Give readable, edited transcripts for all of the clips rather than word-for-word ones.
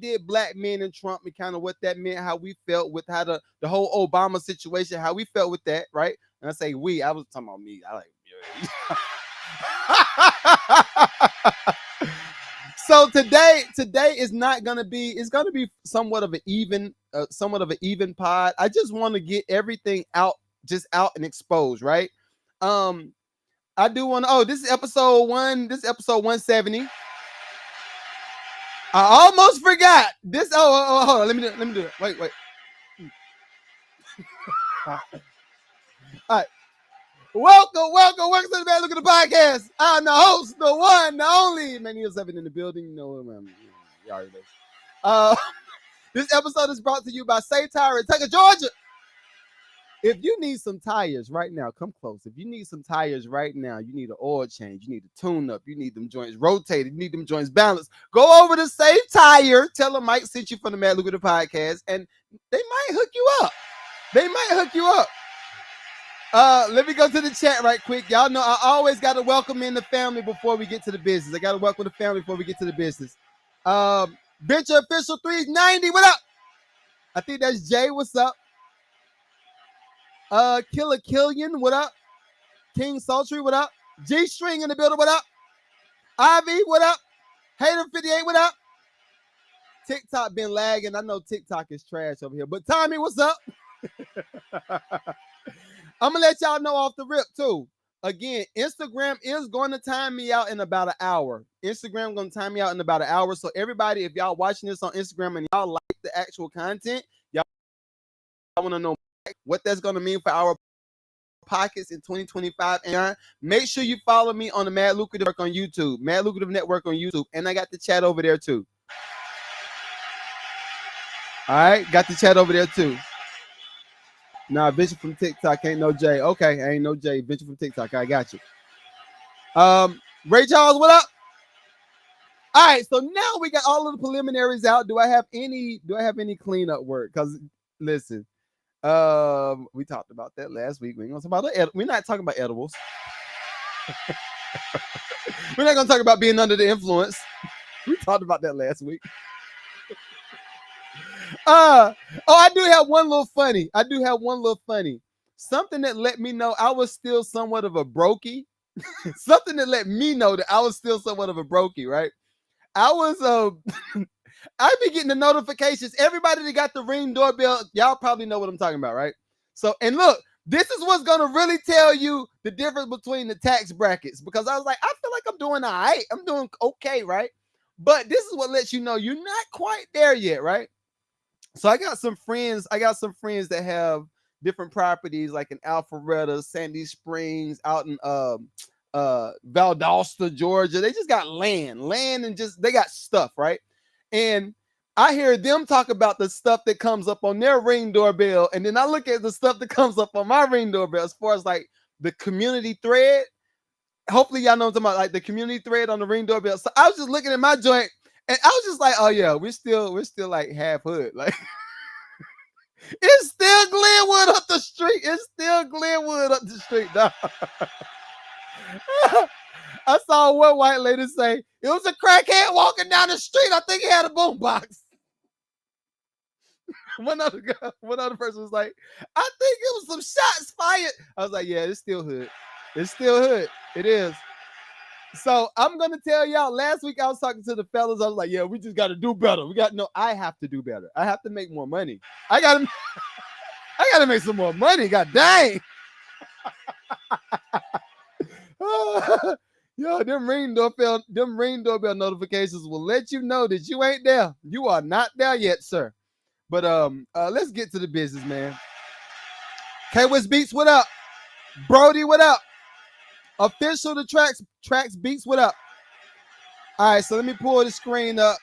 did black men and Trump and kind of what that meant, how we felt with how the whole Obama situation, how we felt with that, right? And I say we, I was talking about me. I like so today is not gonna be. It's gonna be somewhat of an even pod. I just want to get everything out, just out and exposed, right? Um, I do want to. Oh, this is episode one. This is episode 170. I almost forgot this. Hold on. Let me do it. Wait. All right. Welcome to the Man Look at the Podcast. I'm the host, the one, the only. Man, you're 7 in the building. You know what you already know. This episode is brought to you by Say Tire in Tucker, Georgia. If you need some tires right now, come close. If you need some tires right now, you need an oil change, you need a tune-up, you need them joints rotated, you need them joints balanced, go over to Save Tire. Tell them Mike sent you from the Mad Lucrative Podcast, and they might hook you up. Let me go to the chat right quick. Y'all know I always got to welcome in the family before we get to the business. I got to welcome the family before we get to the business. Venture Official 390, what up? I think that's Jay, what's up? Killer Killian, what up? King Sultry, what up? G String in the building, what up? Ivy, what up? Hater 58, what up? TikTok been lagging. I know TikTok is trash over here, but Tommy, what's up? I'm gonna let y'all know off the rip too. Again, Instagram is going to time me out in about an hour. Instagram going to time me out in about an hour. So everybody, if y'all watching this on Instagram and y'all like the actual content, y'all want to know what that's going to mean for our pockets in 2025 and make sure you follow me on the Mad Lucrative Network on YouTube, Mad Lucrative Network on YouTube, and I got the chat over there too. All right, got the chat over there too. Nah, Venture from TikTok ain't no J. Okay, ain't no J. Venture from TikTok, I got you. Ray Charles, what up? All right, so now we got all of the preliminaries out. Do I have any cleanup work? Because listen, we talked about that last week. We're not talking about edibles. We're not gonna talk about being under the influence. We talked about that last week. I do have one little funny. Something that let me know I was still somewhat of a brokey. Something that let me know that I was still somewhat of a brokey, right? I was I be getting the notifications. Everybody that got the Ring doorbell, y'all probably know what I'm talking about, right? So, and look, this is what's gonna really tell you the difference between the tax brackets, because I was like, I feel like I'm doing all right. I'm doing okay, right? But this is what lets you know you're not quite there yet, right? So I got some friends that have different properties like in Alpharetta, Sandy Springs, out in Valdosta, Georgia. They just got land and just they got stuff, right? And I hear them talk about the stuff that comes up on their Ring doorbell, and then I look at the stuff that comes up on my Ring doorbell as far as like the community thread. Hopefully y'all know what I'm talking about, like the community thread on the Ring doorbell. So I was just looking at my joint and I was just like, oh yeah, we're still like half hood. Like it's still Glenwood up the street. Dog. I saw one white lady say it was a crackhead walking down the street. I think he had a boombox. One other person was like, I think it was some shots fired. I was like, yeah, it's still hood. It is. So I'm gonna tell y'all. Last week I was talking to the fellas. I was like, yeah, we just got to do better. I have to do better. I have to make more money. I gotta make some more money. God dang. Yo, them ring doorbell notifications will let you know that you ain't there. You are not there yet, sir. But let's get to the business, man. K-West Beats, what up? Brody, what up? Official the tracks Beats, what up? All right, so let me pull the screen up.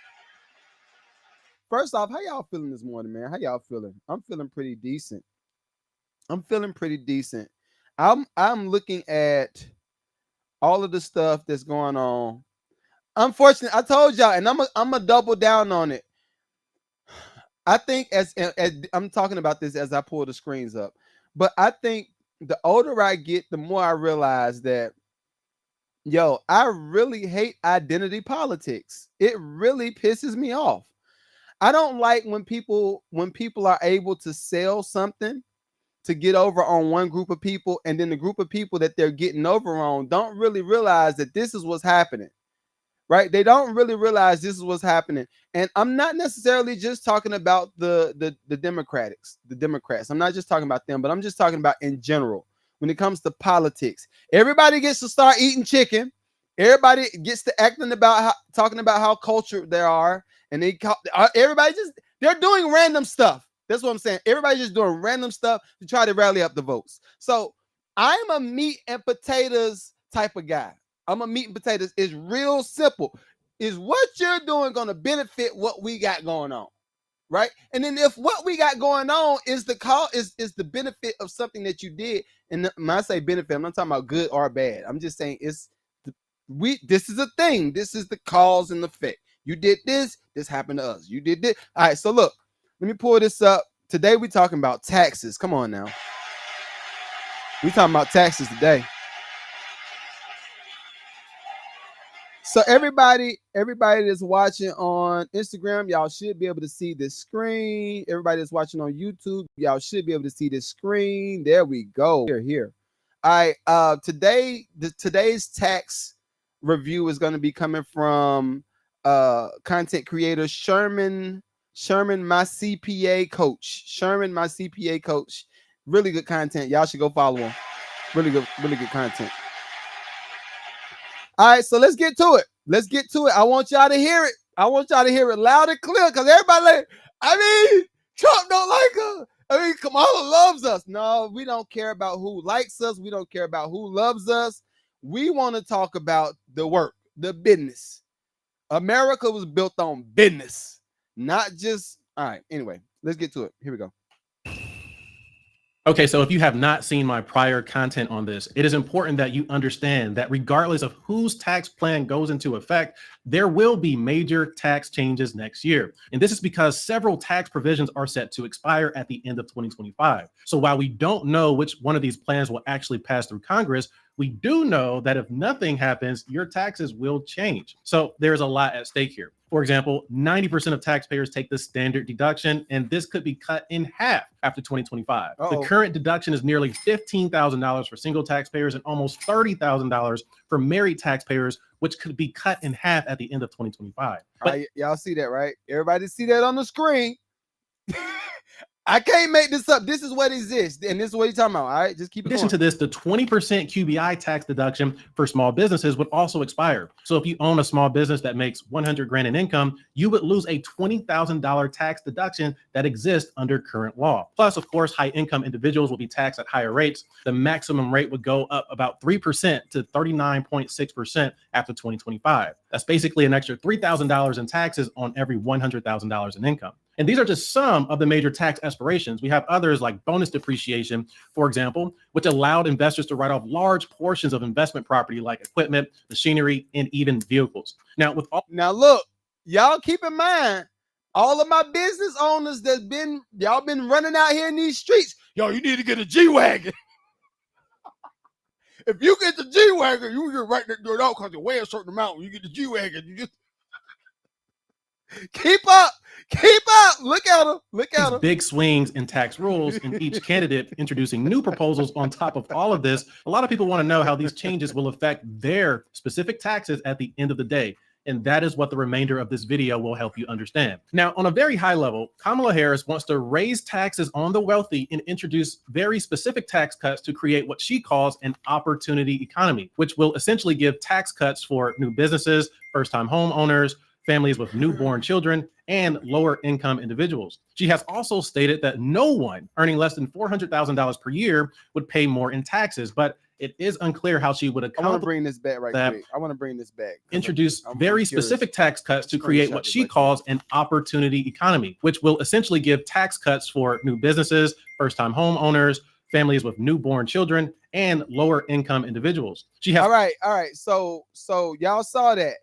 First off, how y'all feeling this morning, man? How y'all feeling? I'm feeling pretty decent. I'm looking at all of the stuff that's going on. Unfortunately, I told y'all, and I'm gonna double down on it. I think as I'm talking about this as I pull the screens up, but I think the older I get, the more I realize that, I really hate identity politics. It really pisses me off. I don't like when people are able to sell something to get over on one group of people, and then the group of people that they're getting over on don't really realize that this is what's happening. Right? They don't really realize this is what's happening. And I'm not necessarily just talking about the Democrats. I'm not just talking about them, but I'm just talking about in general. When it comes to politics, everybody gets to start eating chicken. Everybody gets to talking about how cultured they are, and everybody they're doing random stuff. That's what I'm saying. Everybody's just doing random stuff to try to rally up the votes. So I'm a meat and potatoes type of guy. I'm a meat and potatoes. It's real simple. Is what you're doing going to benefit what we got going on? Right? And then if what we got going on is is the benefit of something that you did, and when I say benefit, I'm not talking about good or bad. I'm just saying this is a thing. This is the cause and effect. You did this happened to us. You did this. All right, so look, let me pull this up. Today we're talking about taxes. Come on now. We're talking about taxes today. So everybody that's watching on Instagram, y'all should be able to see this screen. Everybody that's watching on YouTube, y'all should be able to see this screen. There we go. Here. All right. Today's tax review is going to be coming from content creator Sherman, my CPA coach. Sherman, my CPA coach. Really good content. Y'all should go follow him. Really good content. All right, so let's get to it. I want y'all to hear it. I want y'all to hear it loud and clear, because everybody Trump don't like us. Kamala loves us. No, we don't care about who likes us. We don't care about who loves us. We want to talk about the work, the business. America was built on business, not just. All right, anyway, let's get to it. Here we go. Okay, so if you have not seen my prior content on this, it is important that you understand that regardless of whose tax plan goes into effect, there will be major tax changes next year. And this is because several tax provisions are set to expire at the end of 2025. So while we don't know which one of these plans will actually pass through Congress, we do know that if nothing happens, your taxes will change. So there's a lot at stake here. For example, 90% of taxpayers take the standard deduction, and this could be cut in half after 2025. The current deduction is nearly $15,000 for single taxpayers and almost $30,000 for married taxpayers, which could be cut in half at the end of 2025. But y'all see that, right? Everybody see that on the screen. I can't make this up. This is what exists, and this is what you're talking about. All right, just keep it going. In addition to this, the 20% QBI tax deduction for small businesses would also expire. So if you own a small business that makes 100 grand in income, you would lose a $20,000 tax deduction that exists under current law. Plus, of course, high income individuals will be taxed at higher rates. The maximum rate would go up about 3% to 39.6% after 2025. That's basically an extra $3,000 in taxes on every $100,000 in income. And these are just some of the major tax aspirations. We have others like bonus depreciation, for example, which allowed investors to write off large portions of investment property like equipment, machinery, and even vehicles. Now, look, y'all keep in mind, all of my business owners y'all been running out here in these streets. Yo, you need to get a G-Wagon. If you get the G-Wagon, you can write that dirt out because you weigh a certain amount. When you get the G-Wagon, you just keep up. Look at them. Big swings in tax rules, and each candidate introducing new proposals on top of all of this. A lot of people want to know how these changes will affect their specific taxes at the end of the day. And that is what the remainder of this video will help you understand. Now, on a very high level, Kamala Harris wants to raise taxes on the wealthy and introduce very specific tax cuts to create what she calls an opportunity economy, which will essentially give tax cuts for new businesses, first-time homeowners, families with newborn children, and lower income individuals. She has also stated that no one earning less than $400,000 per year would pay more in taxes, but it is unclear how she would accomplish. I want to bring this back quick. I want to bring this back. Introduce very specific tax cuts to create what she calls an opportunity economy, which will essentially give tax cuts for new businesses, first-time homeowners, families with newborn children, and lower income individuals. She has all right. So y'all saw that.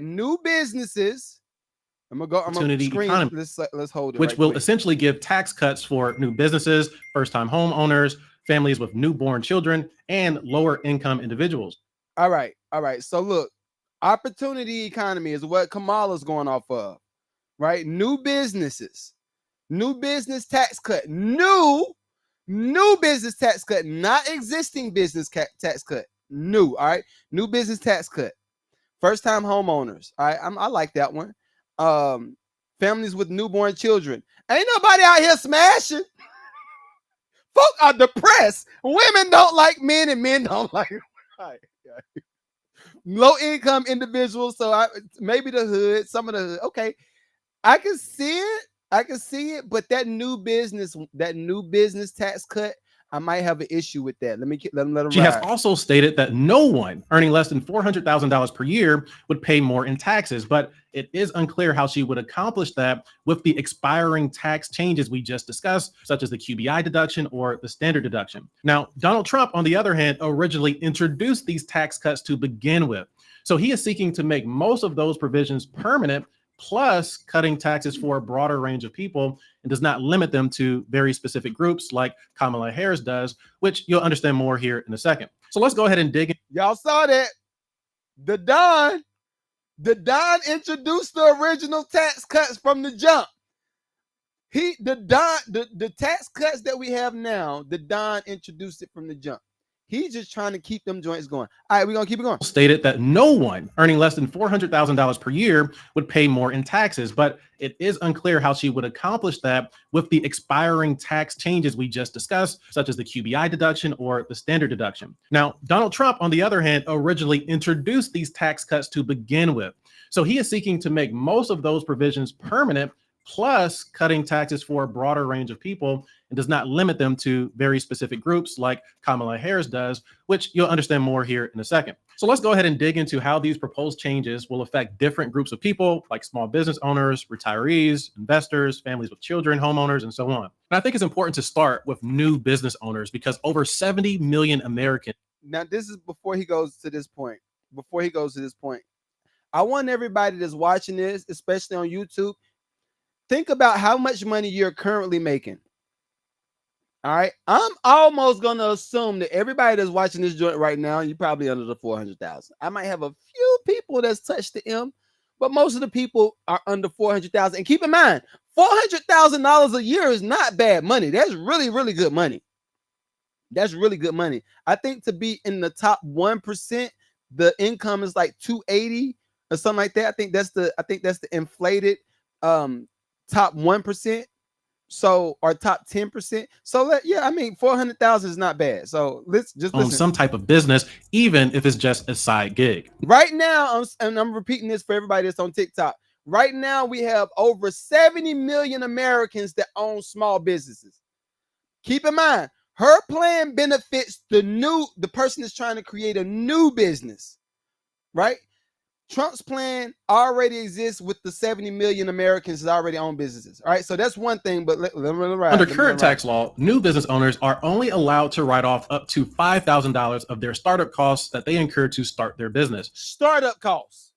New businesses. I'm gonna screen. Let's hold it. Which will essentially give tax cuts for new businesses, first-time homeowners, families with newborn children, and lower income individuals. All right. So look, opportunity economy is what Kamala's going off of, right? New businesses, new business tax cut, new business tax cut, not existing business tax cut, new, all right? New business tax cut. First time homeowners, all right? I like that one. Families with newborn children. Ain't nobody out here smashing. Folk are depressed. Women don't like men and men don't like right. Low income individuals. So maybe the hood, some of the hood. Okay, I can see it. I can see it. But that new business tax cut, I might have an issue with that. Let them She ride. has also stated that no one earning less than $400,000 per year would pay more in taxes, but it is unclear how she would accomplish that with the expiring tax changes we just discussed, such as the QBI deduction or the standard deduction. Now, Donald Trump, on the other hand, originally introduced these tax cuts to begin with. So he is seeking to make most of those provisions permanent, plus cutting taxes for a broader range of people, and does not limit them to very specific groups like Kamala Harris does, which you'll understand more here in a second. So let's go ahead and dig in. Y'all saw that. The Don introduced the original tax cuts from the jump. The tax cuts that we have now, the Don introduced it from the jump. He's just trying to keep them joints going. All right, we're going to keep it going. Stated that no one earning less than $400,000 per year would pay more in taxes, but it is unclear how she would accomplish that with the expiring tax changes we just discussed, such as the QBI deduction or the standard deduction. Now, Donald Trump, on the other hand, originally introduced these tax cuts to begin with. So he is seeking to make most of those provisions permanent, plus cutting taxes for a broader range of people, and does not limit them to very specific groups like Kamala Harris does, which you'll understand more here in a second. So let's go ahead and dig into how these proposed changes will affect different groups of people, like small business owners, retirees, investors, families with children, homeowners, and so on. And I think it's important to start with new business owners because over 70 million Americans. Now, this is before he goes to this point. I want everybody that's watching this, especially on YouTube, think about how much money you're currently making. All right. I'm almost going to assume that everybody that's watching this joint right now, you're probably under the 400,000. I might have a few people that's touched the M, but most of the people are under 400,000. And keep in mind, $400,000 a year is not bad money. That's really, really good money. That's really good money. I think to be in the top 1%, the income is like 280 or something like that. I think that's the inflated top 1%. So, or top 10%. So, I mean, 400,000 is not bad. So let's just own some type of business, even if it's just a side gig. Right now, and I'm repeating this for everybody that's on TikTok. Right now, we have over 70 million Americans that own small businesses. Keep in mind, her plan benefits the person that's trying to create a new business, right? Trump's plan already exists with the 70 million Americans that already own businesses. All right, so that's one thing, but under current tax law, new business owners are only allowed to write off up to $5,000 of their startup costs that they incur to start their business. Startup costs.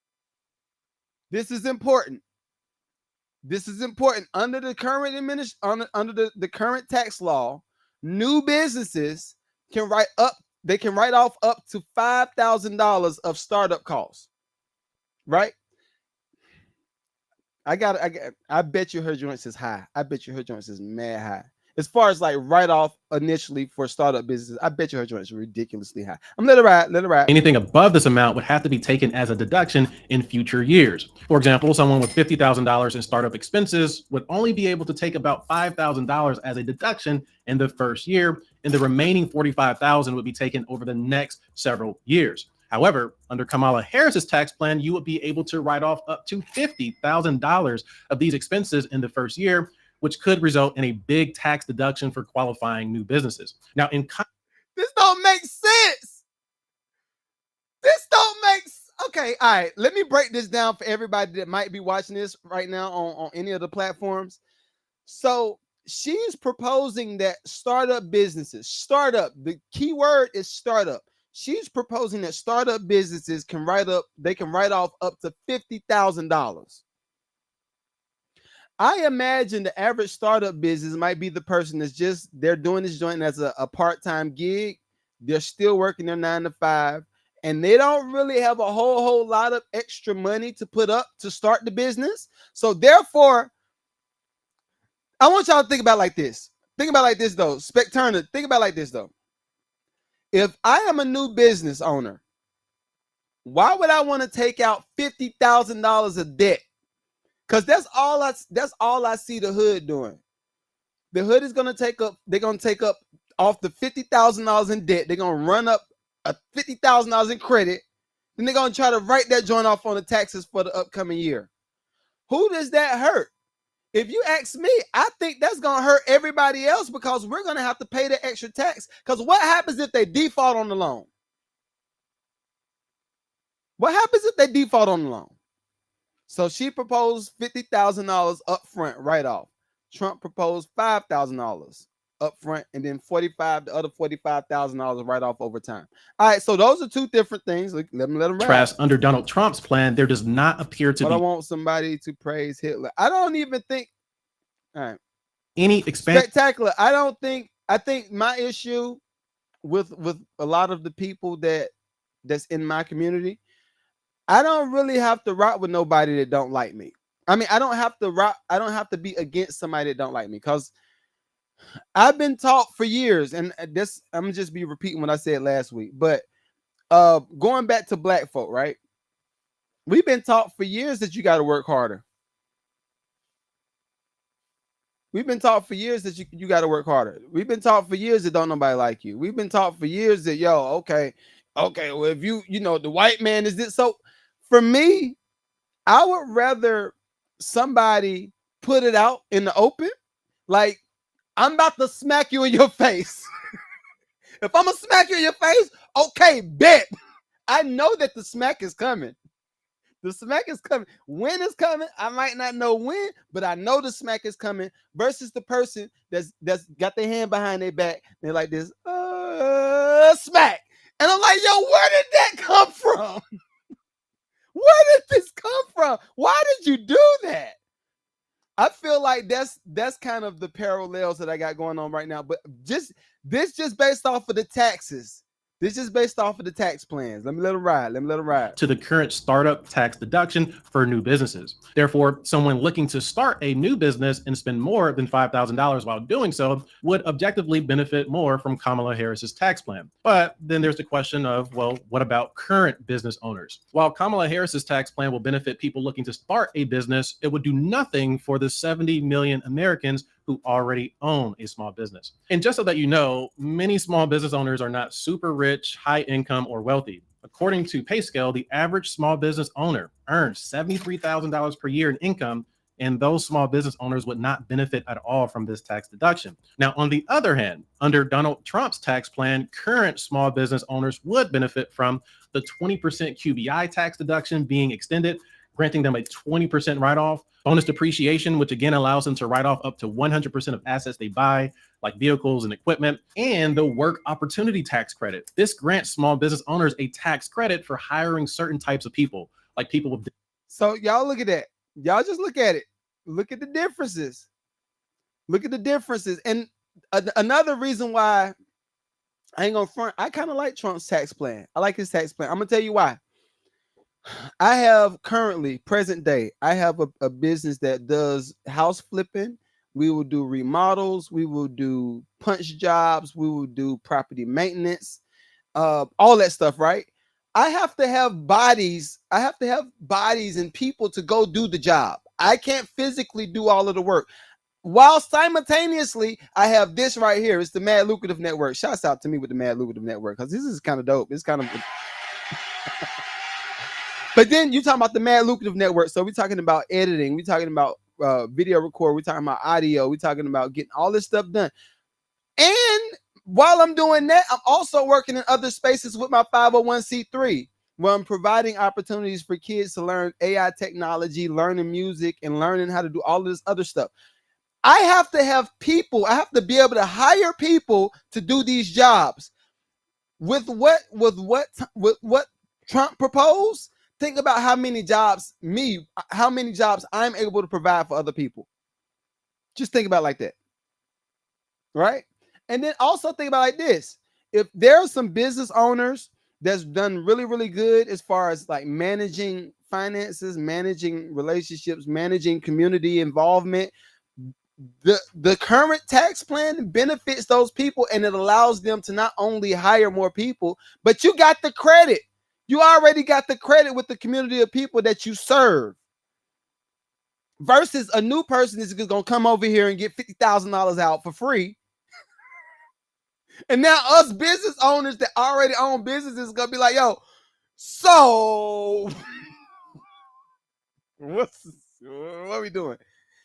This is important. Under the current under the current tax law, new businesses can write off up to $5,000 of startup costs. Right? I bet you her joints is high. I bet you her joints is mad high. As far as like write off initially for startup businesses, I bet you her joints are ridiculously high. I'm let it ride. Anything above this amount would have to be taken as a deduction in future years. For example, someone with $50,000 in startup expenses would only be able to take about $5,000 as a deduction in the first year, and the remaining $45,000 would be taken over the next several years. However, under Kamala Harris's tax plan, you would be able to write off up to $50,000 of these expenses in the first year, which could result in a big tax deduction for qualifying new businesses. Now, this don't make sense. Okay, all right. Let me break this down for everybody that might be watching this right now on any of the platforms. So she's proposing that startup businesses, the key word is startup. She's proposing that startup businesses can write off up to $50,000. I imagine the average startup business might be the person they're doing this joint as a part-time gig. They're still working their 9 to 5. and they don't really have a whole lot of extra money to put up to start the business. So therefore, I want y'all to think about it like this. Think about it like this though. Specturna, think about it like this though. If I am a new business owner, why would I want to take out $50,000 of debt? Because that's all I see the hood doing. The hood is gonna take up, they're gonna take up off the $50,000 in debt, they're gonna run up a $50,000 in credit, then they're gonna try to write that joint off on the taxes for the upcoming year. Who does that hurt? If you ask me, I think that's gonna hurt everybody else because we're gonna have to pay the extra tax. Because what happens if they default on the loan? What happens if they default on the loan? So she proposed $50,000 up front, right off. Trump proposed $5,000 up front, and then the other $45,000 right off over time. All right, so those are two different things. Let them ride. Under Donald Trump's plan, there does not appear to but be I want somebody to praise Hitler. I don't even think. All right, any expansion. Spectacular. I think my issue with a lot of the people that's in my community, I don't really have to rock with nobody that don't like me. I mean, I don't have to be against somebody that don't like me, because I've been taught for years, and this I'm gonna just be repeating what I said last week. But going back to black folk, right? We've been taught for years that you got to work harder. We've been taught for years that you got to work harder. We've been taught for years that don't nobody like you. We've been taught for years that, okay, well, if the white man is this. So for me, I would rather somebody put it out in the open. Like, I'm about to smack you in your face. If I'm gonna smack you in your face, okay, bet. I know that the smack is coming. The smack is coming. When it's coming, I might not know when, but I know the smack is coming. Versus the person that's got their hand behind their back. They're like this, smack. And I'm like, yo, where did that come from? Where did this come from? Why did you do that? I feel like that's kind of the parallels that I got going on right now. But just based off of the taxes. This is based off of the tax plans. Let me let them ride. To the current startup tax deduction for new businesses. Therefore, someone looking to start a new business and spend more than $5,000 while doing so would objectively benefit more from Kamala Harris's tax plan. But then there's the question of, well, what about current business owners? While Kamala Harris's tax plan will benefit people looking to start a business, it would do nothing for the 70 million Americans who already own a small business. And just so that you know, many small business owners are not super rich, high income, or wealthy. According to PayScale, the average small business owner earns $73,000 per year in income, and those small business owners would not benefit at all from this tax deduction. Now, on the other hand, under Donald Trump's tax plan, current small business owners would benefit from the 20% QBI tax deduction being extended, granting them a 20% write-off, bonus depreciation, which again allows them to write off up to 100% of assets they buy, like vehicles and equipment, and the work opportunity tax credit. This grants small business owners a tax credit for hiring certain types of people, like people with. So y'all look at that. Y'all just look at it. Look at the differences. And another reason why I ain't gonna front, I kind of like Trump's tax plan. I like his tax plan. I'm gonna tell you why. I have currently, present day, I have a business that does house flipping. We will do remodels. We will do punch jobs. We will do property maintenance, all that stuff, right? I have to have bodies. I have to have bodies and people to go do the job. I can't physically do all of the work. While simultaneously, I have this right here. It's the Mad Lucrative Network. Shouts out to me with the Mad Lucrative Network, because this is kind of dope. It's kind of... But then you're talking about the Mad Lucrative Network. So we're talking about editing. We're talking about video record. We're talking about audio. We're talking about getting all this stuff done. And while I'm doing that, I'm also working in other spaces with my 501c3, where I'm providing opportunities for kids to learn AI technology, learning music, and learning how to do all this other stuff. I have to have people. I have to be able to hire people to do these jobs. With what Trump proposed, think about how many jobs I'm able to provide for other people. Just think about it like that. Right? And then also think about it like this. If there are some business owners that's done really, really good as far as like managing finances, managing relationships, managing community involvement. The current tax plan benefits those people, and it allows them to not only hire more people, but you got the credit. You already got the credit with the community of people that you serve. Versus a new person is gonna come over here and get $50,000 out for free. And now us business owners that already own businesses gonna be like, yo, so what are we doing?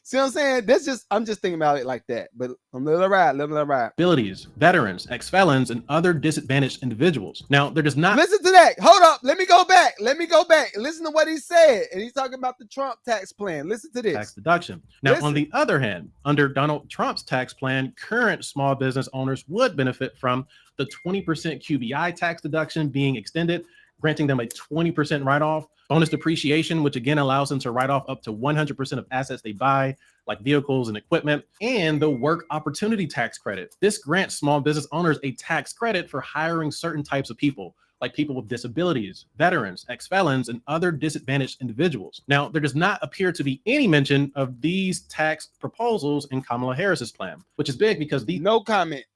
See what I'm saying? That's just, I'm just thinking about it like that. But I'm letting it ride, let it ride. Abilities, veterans, ex-felons, and other disadvantaged individuals. Now, there does not listen to that. Hold up. Let me go back. Listen to what he said. And he's talking about the Trump tax plan. Listen to this. Tax deduction. Now, on the other hand, under Donald Trump's tax plan, current small business owners would benefit from the 20% QBI tax deduction being extended, granting them a 20% write-off, bonus depreciation, which again allows them to write off up to 100% of assets they buy, like vehicles and equipment, and the work opportunity tax credit. This grants small business owners a tax credit for hiring certain types of people, like people with disabilities, veterans, ex-felons, and other disadvantaged individuals. Now, there does not appear to be any mention of these tax proposals in Kamala Harris's plan, which is big because these— no comment.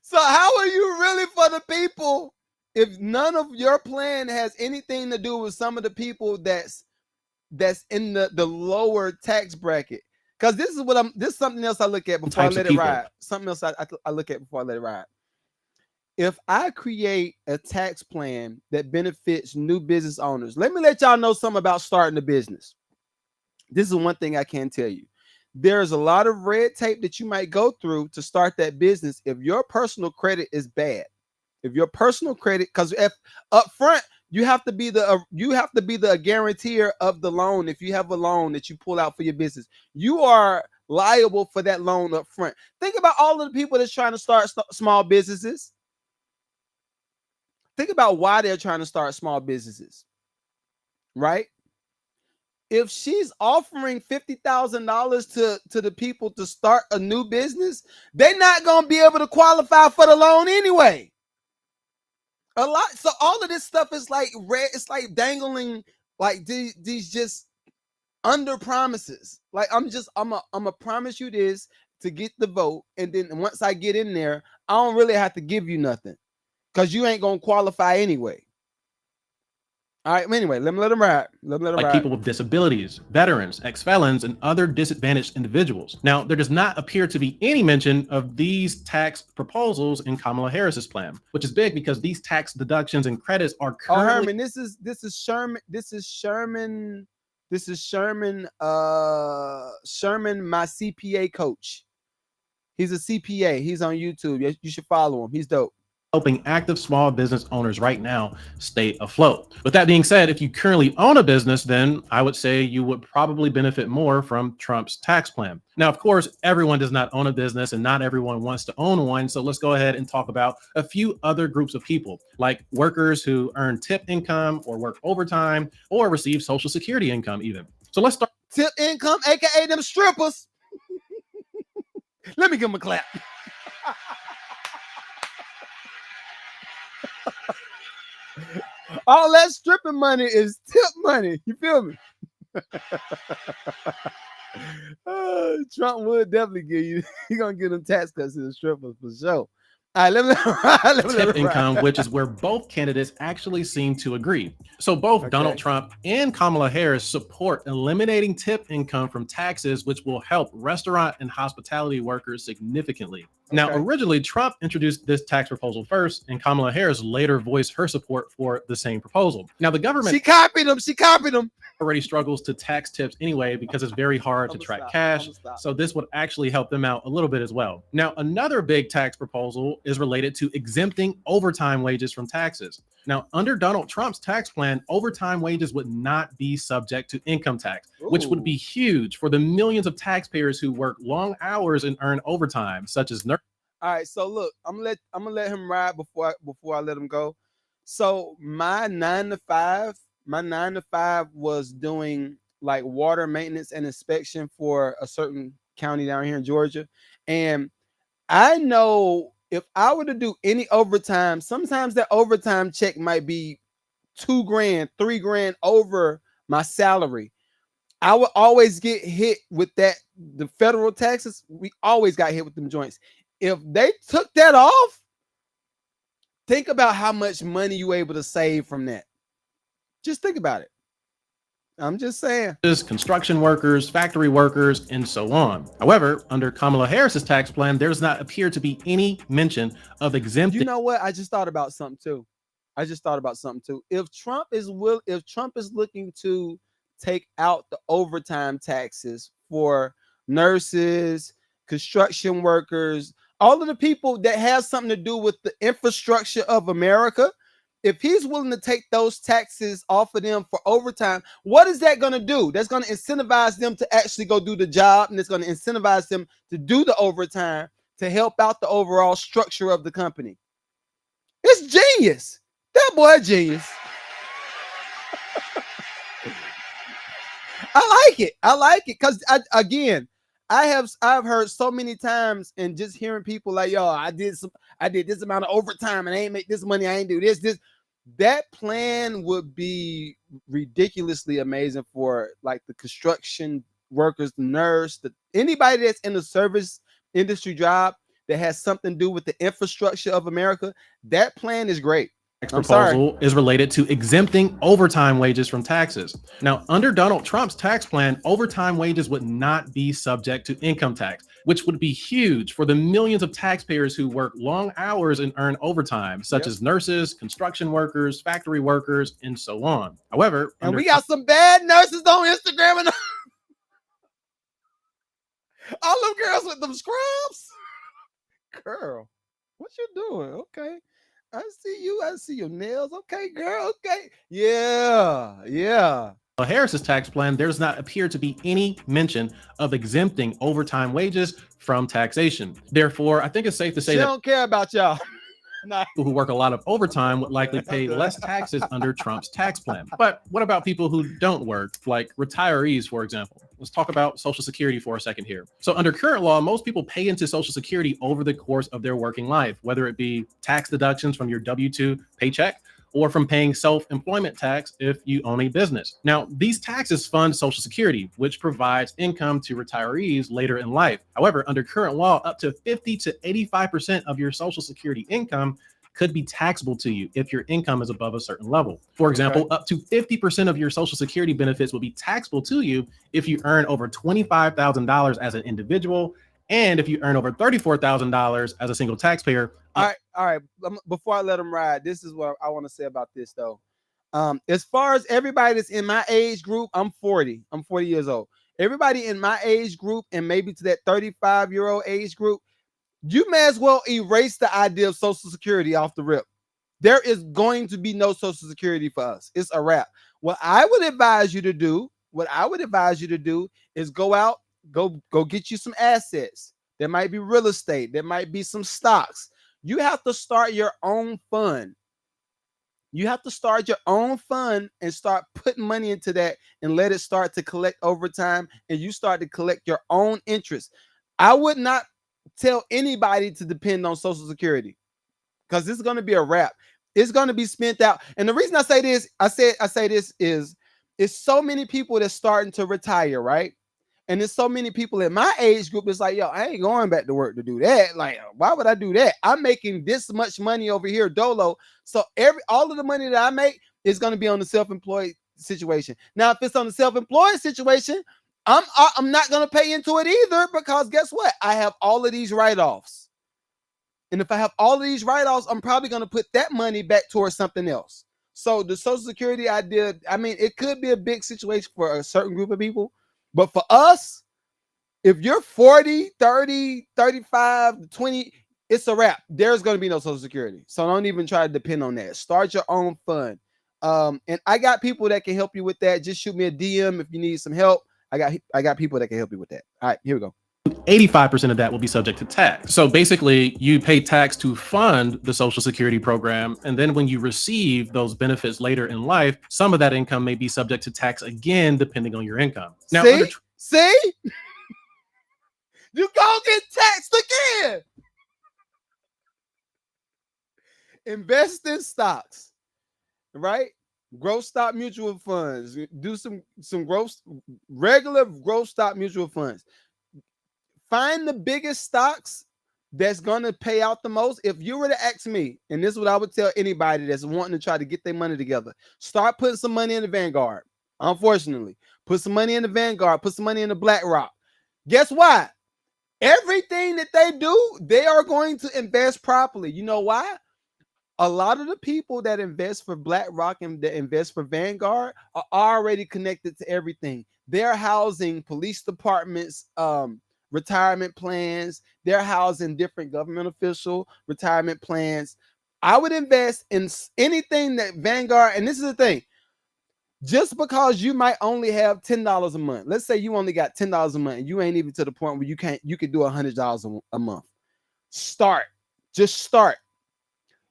So how are you really for the people if none of your plan has anything to do with some of the people that's in the lower tax bracket? Because this is something else I look at before I let it ride. Something else I look at before I let it ride. If I create a tax plan that benefits new business owners, let me let y'all know something about starting a business. This is one thing I can tell you. There's a lot of red tape that you might go through to start that business if your personal credit is bad. If your personal credit, because if up front you have to be the guarantor of the loan. If you have a loan that you pull out for your business, you are liable for that loan up front. Think about all of the people that's trying to start small businesses. Think about why they're trying to start small businesses, right? If she's offering $50,000 to the people to start a new business, they're not going to be able to qualify for the loan anyway. A lot. So all of this stuff is like red. It's like dangling like these just under promises. Like I'm gonna promise you this to get the vote, and then once I get in there, I don't really have to give you nothing because you ain't gonna qualify anyway. All right. Anyway, let them ride. Like people with disabilities, veterans, ex-felons, and other disadvantaged individuals. Now, there does not appear to be any mention of these tax proposals in Kamala Harris's plan, which is big because these tax deductions and credits are currently— Herman, this is Sherman. Sherman, my CPA coach. He's a CPA. He's on YouTube. You should follow him. He's dope. Helping active small business owners right now stay afloat. With that being said, if you currently own a business, then I would say you would probably benefit more from Trump's tax plan. Now, of course, everyone does not own a business and not everyone wants to own one. So let's go ahead and talk about a few other groups of people, like workers who earn tip income or work overtime or receive Social Security income even. So let's start. Tip income, aka them strippers. Let me give them a clap. All that stripping money is tip money. You feel me? Trump would definitely give you. He's gonna give them tax cuts to the strippers for sure. All right, let me tip income, which is where both candidates actually seem to agree. So both Donald Trump and Kamala Harris support eliminating tip income from taxes, which will help restaurant and hospitality workers significantly. Now, originally, Trump introduced this tax proposal first, and Kamala Harris later voiced her support for the same proposal. Now, the government— She copied him. Already struggles to tax tips anyway because it's very hard to track cash. So this would actually help them out a little bit as well. Now, another big tax proposal is related to exempting overtime wages from taxes. Now, under Donald Trump's tax plan, overtime wages would not be subject to income tax, which would be huge for the millions of taxpayers who work long hours and earn overtime, such as nurses. All right, so look, I'm gonna let him ride before I let him go. So my 9 to 5 was doing like water maintenance and inspection for a certain county down here in Georgia, and I know if I were to do any overtime, sometimes that overtime check might be $2,000, $3,000 over my salary. I would always get hit with that. The federal taxes, we always got hit with them joints. If they took that off, think about how much money you were able to save from that. Just think about it. I'm just saying. Construction workers, factory workers, and so on. However, under Kamala Harris's tax plan, there does not appear to be any mention of exempting. You know what? I just thought about something too. If Trump is looking to take out the overtime taxes for nurses, construction workers, all of the people that have something to do with the infrastructure of America, if he's willing to take those taxes off of them for overtime, what is that going to do? That's going to incentivize them to actually go do the job, and it's going to incentivize them to do the overtime to help out the overall structure of the company. It's genius. That boy genius. I like it because I've heard so many times, and just hearing people like, yo, I did this amount of overtime and I ain't make this money, I ain't do this. That plan would be ridiculously amazing for like the construction workers, the nurse, anybody that's in the service industry job that has something to do with the infrastructure of America. That plan is great. Proposal is related to exempting overtime wages from taxes. Now, under Donald Trump's tax plan, overtime wages would not be subject to income tax, which would be huge for the millions of taxpayers who work long hours and earn overtime, such as nurses, construction workers, factory workers, and so on. However, and we got some bad nurses on Instagram and all them girls with them scrubs. Girl, what you doing? Okay. I see your nails. Okay, girl. Okay. Yeah. Harris's tax plan, there does not appear to be any mention of exempting overtime wages from taxation. Therefore, I think it's safe to say she that don't care about y'all. People who work a lot of overtime would likely pay less taxes under Trump's tax plan. But what about people who don't work, like retirees, for example? Let's talk about Social Security for a second here. So under current law, most people pay into Social Security over the course of their working life, whether it be tax deductions from your W-2 paycheck or from paying self-employment tax if you own a business. Now, these taxes fund Social Security, which provides income to retirees later in life. However, under current law, up to 50 to 85% of your Social Security income could be taxable to you if your income is above a certain level. For example, up to 50% of your Social Security benefits will be taxable to you if you earn over $25,000 as an individual, and if you earn over $34,000 as a single taxpayer. All right. Before I let them ride, this is what I want to say about this, though. As far as everybody that's in my age group, I'm 40 years old. Everybody in my age group and maybe to that 35-year-old age group, you may as well erase the idea of Social Security off the rip. There is going to be no Social Security for us. It's a wrap. What I would advise you to do is go out, go get you some assets. There might be real estate. There might be some stocks. You have to start your own fund. You have to start your own fund and start putting money into that and let it start to collect over time, and you start to collect your own interest. I would not tell anybody to depend on Social Security because this is going to be a wrap. It's going to be spent out. And the reason I say this, is it's so many people that's starting to retire, right? And there's so many people in my age group that's like, yo, I ain't going back to work to do that. Like, why would I do that? I'm making this much money over here, dolo. So all of the money that I make is going to be on the self-employed situation. Now, if it's on the self-employed situation, I'm not going to pay into it either, because guess what? I have all of these write-offs. And if I have all of these write-offs, I'm probably going to put that money back towards something else. So the Social Security idea, I mean, it could be a big situation for a certain group of people. But for us, if you're 40, 30, 35, 20, it's a wrap. There's going to be no Social Security. So don't even try to depend on that. Start your own fund. And I got people that can help you with that. Just shoot me a DM if you need some help. I got people that can help you with that. All right, here we go. 85% of that will be subject to tax. So basically, you pay tax to fund the Social Security program. And then when you receive those benefits later in life, some of that income may be subject to tax again, depending on your income. Now, see? You gonna get taxed again. Invest in stocks, right? Growth stock mutual funds. Do some growth, regular growth stock mutual funds. Find the biggest stocks that's gonna pay out the most. If you were to ask me, and this is what I would tell anybody that's wanting to try to get their money together, start putting some money in the Vanguard. Unfortunately, put some money in the Vanguard, put some money in the BlackRock. Guess what? Everything that they do, they are going to invest properly. You know why? A lot of the people that invest for BlackRock and that invest for Vanguard are already connected to everything. They're housing police departments, retirement plans. They're housing different government official retirement plans. I would invest in anything that Vanguard, and this is the thing, just because you might only have $10 a month. Let's say you only got $10 a month and you ain't even to the point where you could do $100 a month. Start. Just start.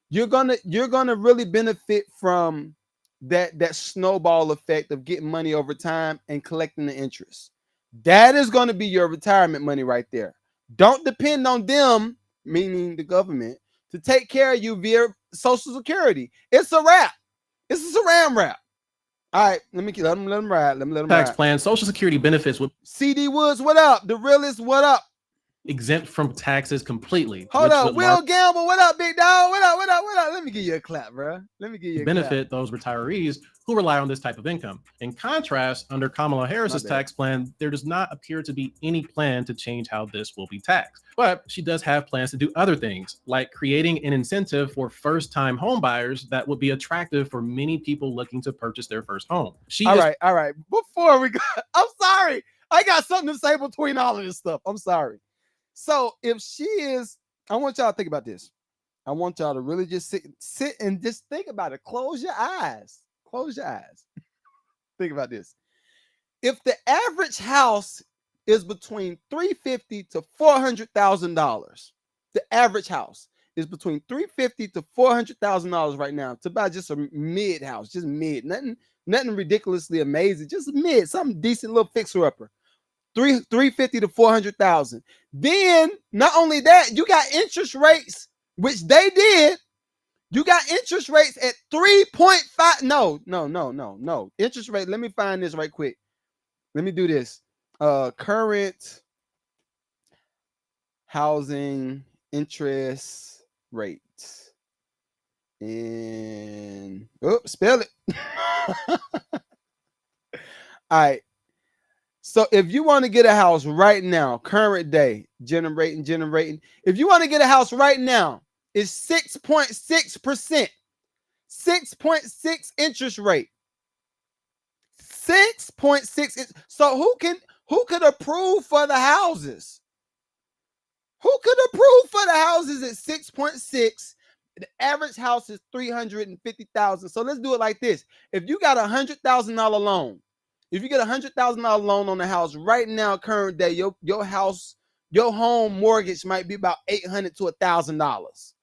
You're gonna really benefit from that snowball effect of getting money over time and collecting the interest. That is going to be your retirement money right there. Don't depend on them, meaning the government, to take care of you via Social Security. It's a wrap. It's a saran wrap. All right, let them ride. Let them Tax ride. plan, Social Security benefits would CD Woods, what up? The realist, what up? exempt from taxes completely. Hold up, Will Gamble, what up, big dog? What up? What up? What up? Let me give you a clap, bro. Let me give you a benefit clap. Those retirees who rely on this type of income. In contrast, under Kamala Harris's tax plan, there does not appear to be any plan to change how this will be taxed. But she does have plans to do other things, like creating an incentive for first-time home buyers that would be attractive for many people looking to purchase their first home. All right. Before we go, I'm sorry. I got something to say between all of this stuff. I'm sorry. So if she is, I want y'all to think about this. I want y'all to really just sit and just think about it. Close your eyes. Close your eyes. Think about this. If the average house is between $350,000 to $400,000, the average house is between $350,000 to $400,000 right now to buy just a mid house, just mid, nothing ridiculously amazing, just mid, something decent, little fixer upper. $350,000 to $400,000. Then not only that, you got interest rates, which they did. You got interest rates at 3.5. No. Interest rate. Let me find this right quick. Let me do this. Current housing interest rate. And spell it. All right. So if you want to get a house right now, current day, generating. If you want to get a house right now, it's 6.6%. 6.6 interest rate. 6.6. So who could approve for the houses? Who could approve for the houses at 6.6? The average house is $350,000. So let's do it like this. If you got $100,000 loan, if you get $100,000 loan on the house right now, current day, your house, your home mortgage might be about $800 to $1,000.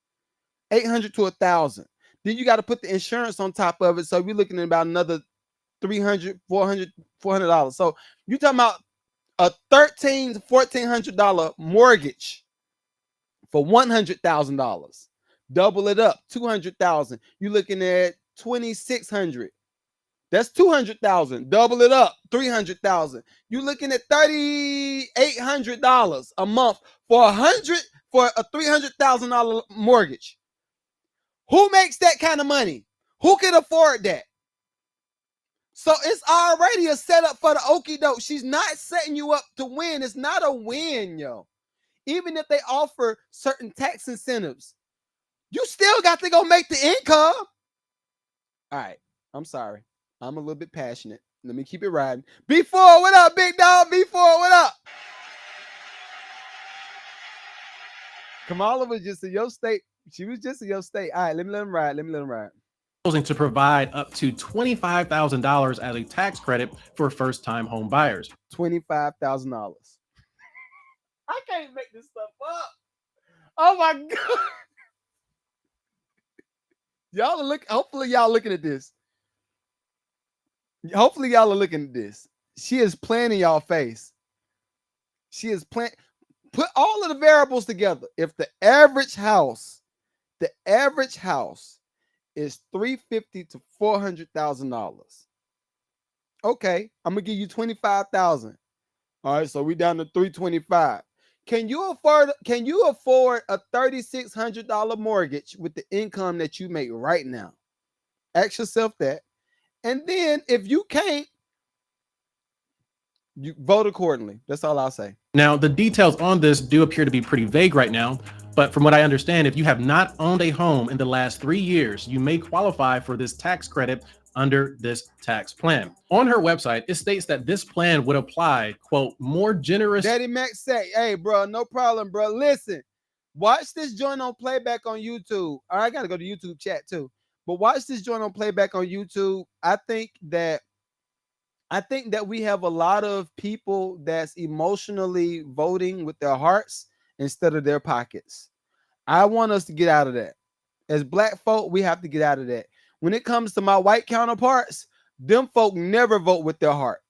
$800 to $1,000. Then you got to put the insurance on top of it. So we're looking at about another $300, $400. So you're talking about a $1,300 to $1,400 mortgage for $100,000. Double it up, $200,000. You're looking at $2,600. That's $200,000. Double it up, $300,000. You're looking at $3,800 a month for a $300,000 mortgage. Who makes that kind of money? Who can afford that? So it's already a setup for the okie doke. She's not setting you up to win. It's not a win, yo. Even if they offer certain tax incentives, you still got to go make the income. All right, I'm sorry. I'm a little bit passionate. Let me keep it riding. B4, what up, big dog? B4, what up? Kamala was just in your state. She was just in your state. All right, let me let him ride. To provide up to $25,000 as a tax credit for first-time home buyers. $25,000. I can't make this stuff up. Oh my God. Hopefully y'all looking at this. Hopefully y'all are looking at this. She is playing in y'all face. She is playing. Put all of the variables together. If the average house The average house is $350,000 to $400,000. Okay, I'm gonna give you 25,000. All right, so we down to 325. Can you afford a $3,600 mortgage with the income that you make right now? Ask yourself that. And then if you can't, you vote accordingly. That's all I'll say. Now, the details on this do appear to be pretty vague right now, but from what I understand, if you have not owned a home in the last 3 years, you may qualify for this tax credit under this tax plan. On her website, it states that this plan would apply, quote, more generous. Daddy Max say, hey, bro, no problem, bro. Listen, watch this joint on playback on YouTube. I got to go to YouTube chat too. But watch this joint on playback on YouTube. I think that we have a lot of people that's emotionally voting with their hearts instead of their pockets. I want us to get out of that. As black folk, we have to get out of that. When it comes to my white counterparts, them folk never vote with their heart.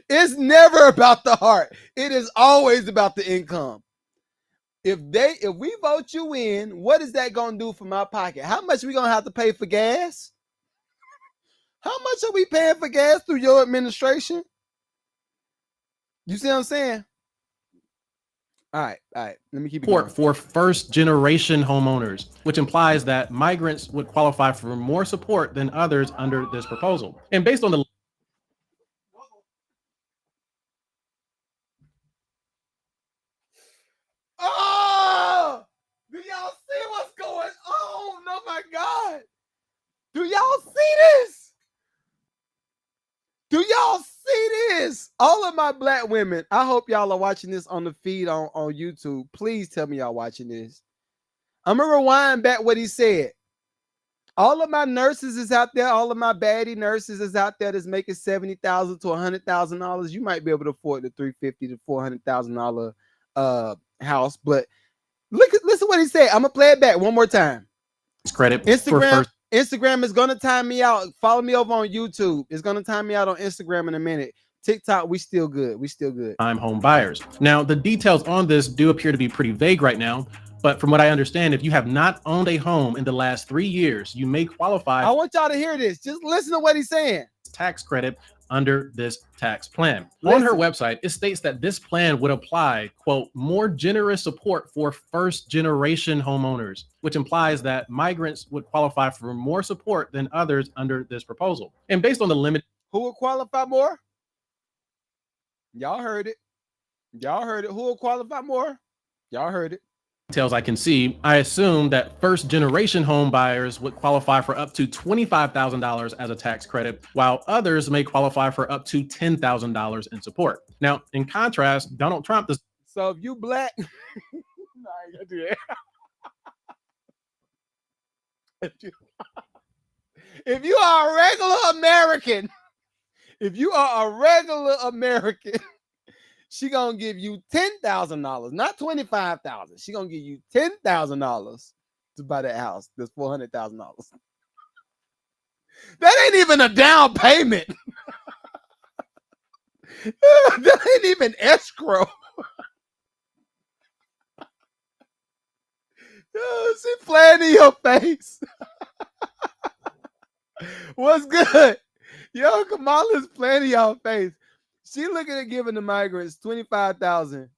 It's never about the heart. It is always about the income. If we vote you in, what is that going to do for my pocket? How much we going to have to pay for gas? How much are we paying for gas through your administration? You see what I'm saying? All right. Let me keep it going. For first generation homeowners, which implies that migrants would qualify for more support than others under this proposal. And based on the Oh, do y'all see what's going on? Oh my God. Do y'all see this? Do y'all see this? All of my black women, I hope y'all are watching this on the feed on YouTube. Please tell me y'all watching this. I'm going to rewind back what he said. All of my nurses is out there. All of my baddie nurses is out there that's making $70,000 to $100,000. You might be able to afford the $350,000 to $400,000 house. But listen what he said. I'm going to play it back one more time. Credit Instagram is going to time me out. Follow me over on YouTube. It's going to time me out on Instagram in a minute. TikTok, we still good. Time home buyers. Now, the details on this do appear to be pretty vague right now, but from what I understand, if you have not owned a home in the last 3 years, you may qualify. I want y'all to hear this. Just listen to what he's saying. Tax credit under this tax plan. On her website, it states that this plan would apply, quote, more generous support for first generation homeowners, which implies that migrants would qualify for more support than others under this proposal. And based on the limit, who will qualify more? Y'all heard it. Who will qualify more? Y'all heard it. Details I can see, I assume that first generation home buyers would qualify for up to $25,000 as a tax credit, while others may qualify for up to $10,000 in support. Now, in contrast, Donald Trump does. So if you black, no, I ain't gonna do that. If you are a regular American, she gonna give you $10,000, not $25,000. She gonna give you $10,000 to buy that house. That's $400,000. That ain't even a down payment. That ain't even escrow. She playing in your face. What's good? Yo, Kamala's playing in your face. She looking at giving the migrants $25,000.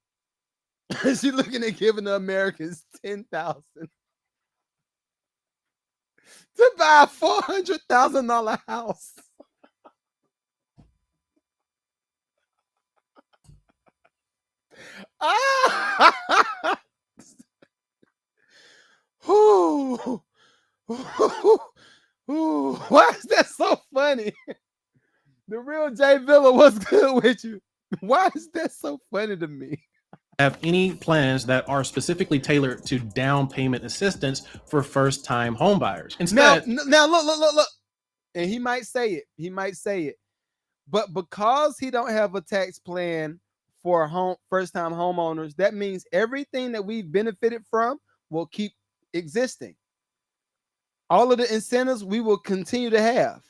She looking at giving the Americans $10,000 to buy a $400,000 house. Ooh. Ooh. Why is that so funny? The real Jay Villa, what's good with you? Why is that so funny to me? Have any plans that are specifically tailored to down payment assistance for first-time home buyers? Instead, now look. And he might say it. But because he don't have a tax plan for first-time homeowners, that means everything that we've benefited from will keep existing. All of the incentives we will continue to have.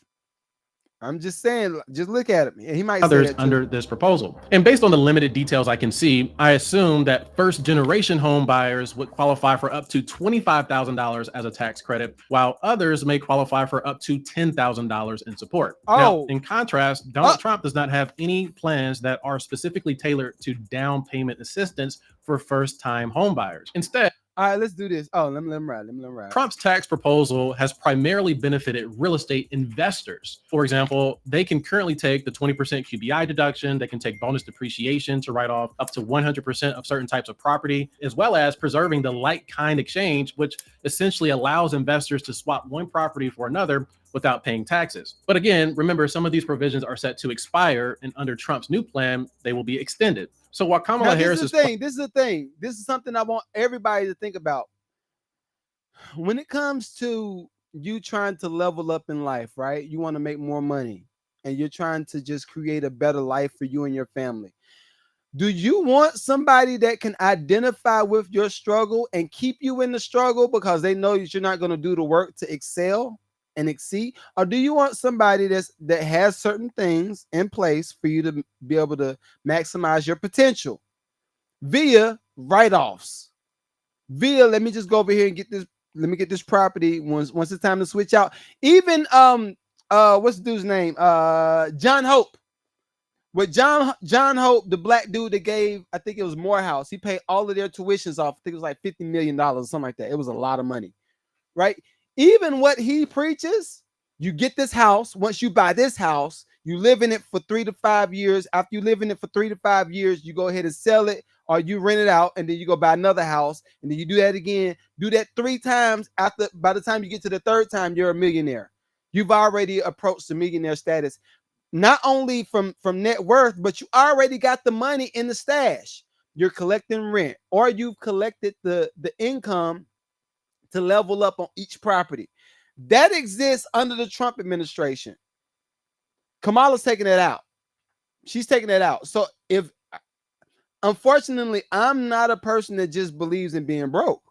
I'm just saying, just look at him. He might say Others that too. under this proposal. And based on the limited details I can see, I assume that first generation home buyers would qualify for up to $25,000 as a tax credit, while others may qualify for up to $10,000 in support. Now, Oh, in contrast, uh, Donald Trump does not have any plans that are specifically tailored to down payment assistance for first time home buyers. Instead, all right, let's do this. Oh, let me ride. Let me ride. Trump's tax proposal has primarily benefited real estate investors. For example, they can currently take the 20% QBI deduction, they can take bonus depreciation to write off up to 100% of certain types of property, as well as preserving the like kind exchange, which essentially allows investors to swap one property for another without paying taxes. But again, remember, some of these provisions are set to expire, and under Trump's new plan, they will be extended. So while Now, Kamala this Harris is the thing. This is the thing. This is something I want everybody to think about. When it comes to you trying to level up in life, right? You want to make more money and you're trying to just create a better life for you and your family. Do you want somebody that can identify with your struggle and keep you in the struggle because they know that you're not going to do the work to excel and exceed? Or do you want somebody that has certain things in place for you to be able to maximize your potential via write-offs? Via, let me just go over here and get this. Let me get this property once it's time to switch out. Even what's the dude's name? John Hope. With John Hope, the black dude that gave, I think it was Morehouse, he paid all of their tuitions off. I think it was like $50 million or something like that. It was a lot of money, right? Even what he preaches, you get this house. Once you buy this house, you live in it for 3 to 5 years. After you live in it for 3 to 5 years, you go ahead and sell it or you rent it out, and then you go buy another house, and then you do that again. Do that 3 times. After, by the time you get to the 3rd time, you're a millionaire. You've already approached the millionaire status. Not only from net worth, but you already got the money in the stash. You're collecting rent, or you've collected the income to level up on each property. That exists under the Trump administration. Kamala's taking that out. She's taking that out. So if, unfortunately, I'm not a person that just believes in being broke.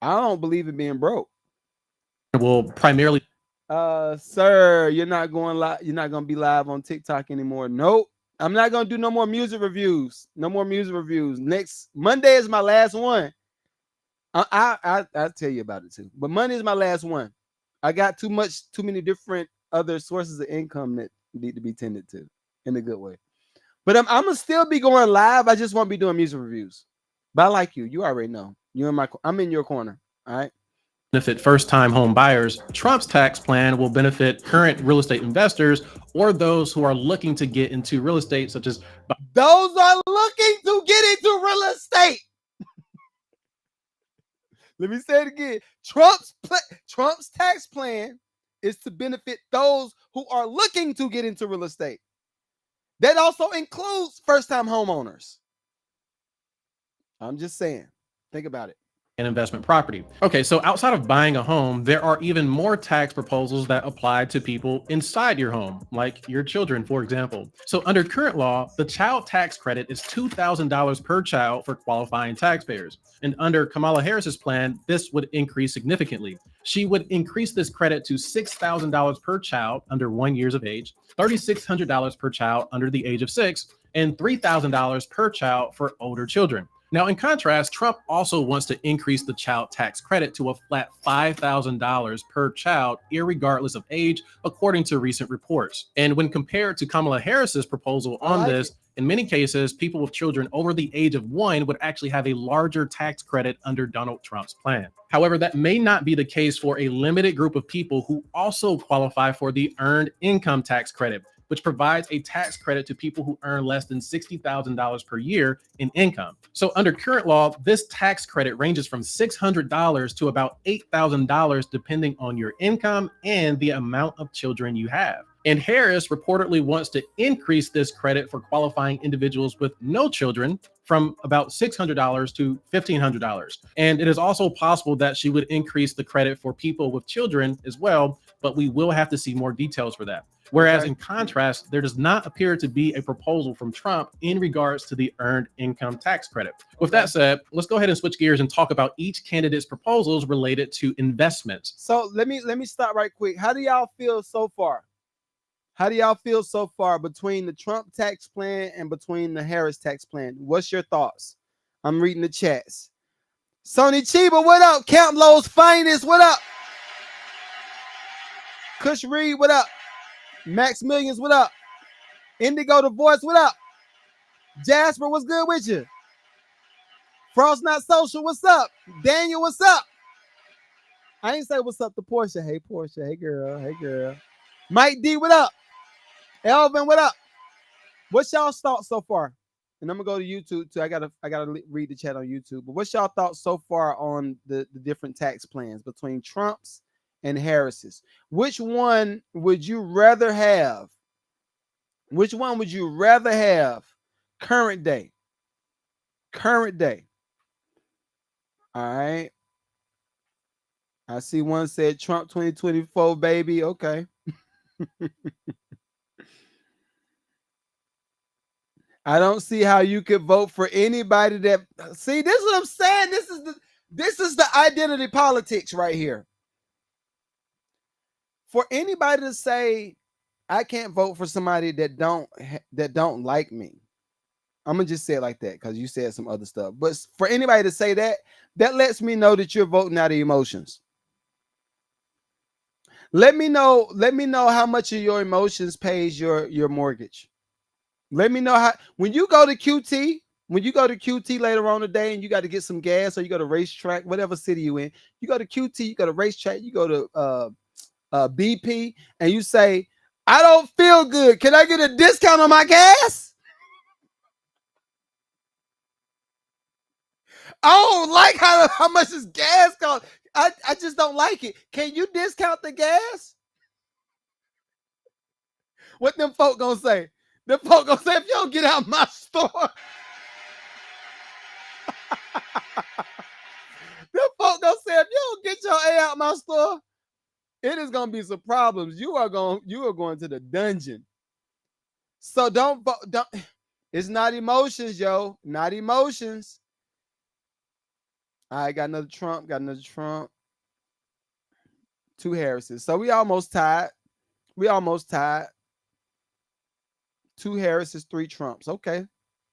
I don't believe in being broke. will primarily Sir, you're not going live. You're not going to be live on TikTok anymore. Nope. I'm not going to do no more music reviews. No more music reviews. Next Monday is my last one. I'll tell you about it too. But Monday is my last one. I got too many different other sources of income that need to be tended to in a good way. But I'm gonna still be going live. I just won't be doing music reviews. But I like you. You already know. I'm in your corner. All right. benefit first-time home buyers. Trump's tax plan will benefit current real estate investors or those who are looking to get into real estate, such as those are looking to get into real estate. Let me say it again. Trump's tax plan is to benefit those who are looking to get into real estate. That also includes first-time homeowners. I'm just saying. Think about it. an investment property. Okay, so outside of buying a home, there are even more tax proposals that apply to people inside your home, like your children, for example. So under current law, the child tax credit is $2,000 per child for qualifying taxpayers. And under Kamala Harris's plan, this would increase significantly. She would increase this credit to $6,000 per child under 1 year of age, $3,600 per child under the age of 6, and $3,000 per child for older children. Now, in contrast, Trump also wants to increase the child tax credit to a flat $5,000 per child, irregardless of age, according to recent reports. And when compared to Kamala Harris's proposal on this, in many cases, people with children over the age of 1 would actually have a larger tax credit under Donald Trump's plan. However, that may not be the case for a limited group of people who also qualify for the Earned Income Tax Credit, which provides a tax credit to people who earn less than $60,000 per year in income. So under current law, this tax credit ranges from $600 to about $8,000 depending on your income and the amount of children you have. And Harris reportedly wants to increase this credit for qualifying individuals with no children from about $600 to $1,500. And it is also possible that she would increase the credit for people with children as well, but we will have to see more details for that. Whereas in contrast, there does not appear to be a proposal from Trump in regards to the Earned Income Tax Credit. With that said, let's go ahead and switch gears and talk about each candidate's proposals related to investments. So let me stop right quick. How do y'all feel so far? How do y'all feel so far between the Trump tax plan and between the Harris tax plan? What's your thoughts? I'm reading the chats. Sony Chiba, what up? Camp Low's finest, what up? Kush Reed, what up? Max Millions, what up? Indigo the Voice, what up? Jasper, what's good with you? Frost Not Social, what's up? Daniel, what's up? I ain't say what's up to Portia. Hey, Portia. Hey, girl. Hey, girl. Mike D, what up? Elvin, what up? What's y'all's thoughts so far? And I'm gonna go to YouTube too. I gotta read the chat on YouTube. But what's y'all thoughts so far on the different tax plans between Trump's and Harris's? Which one would you rather have? Which one would you rather have? Current day. Current day. All right. I see one said Trump 2024, baby. Okay. I don't see how you could vote for anybody that see. This is what I'm saying. This is the identity politics right here. For anybody to say I can't vote for somebody that don't like me, I'm gonna just say it like that because you said some other stuff. But for anybody to say that, that lets me know that you're voting out of emotions. Let me know how much of your emotions pays your mortgage. Let me know how when you go to QT later on today and you got to get some gas or you go to racetrack, whatever city you in, you go to QT, you go to racetrack, you go to BP, and you say, I don't feel good. Can I get a discount on my gas? I don't like how much this gas costs. I just don't like it. Can you discount the gas? What them folk gonna say? Them folk gonna say, if you don't get out my store. Them folk gonna say, if you don't get your A out my store, it is gonna be some problems. You are going to the dungeon. So don't. It's not emotions, yo. Not emotions. All right, got another Trump. Two Harrises. So we almost tied. Two Harrises, three Trumps. Okay.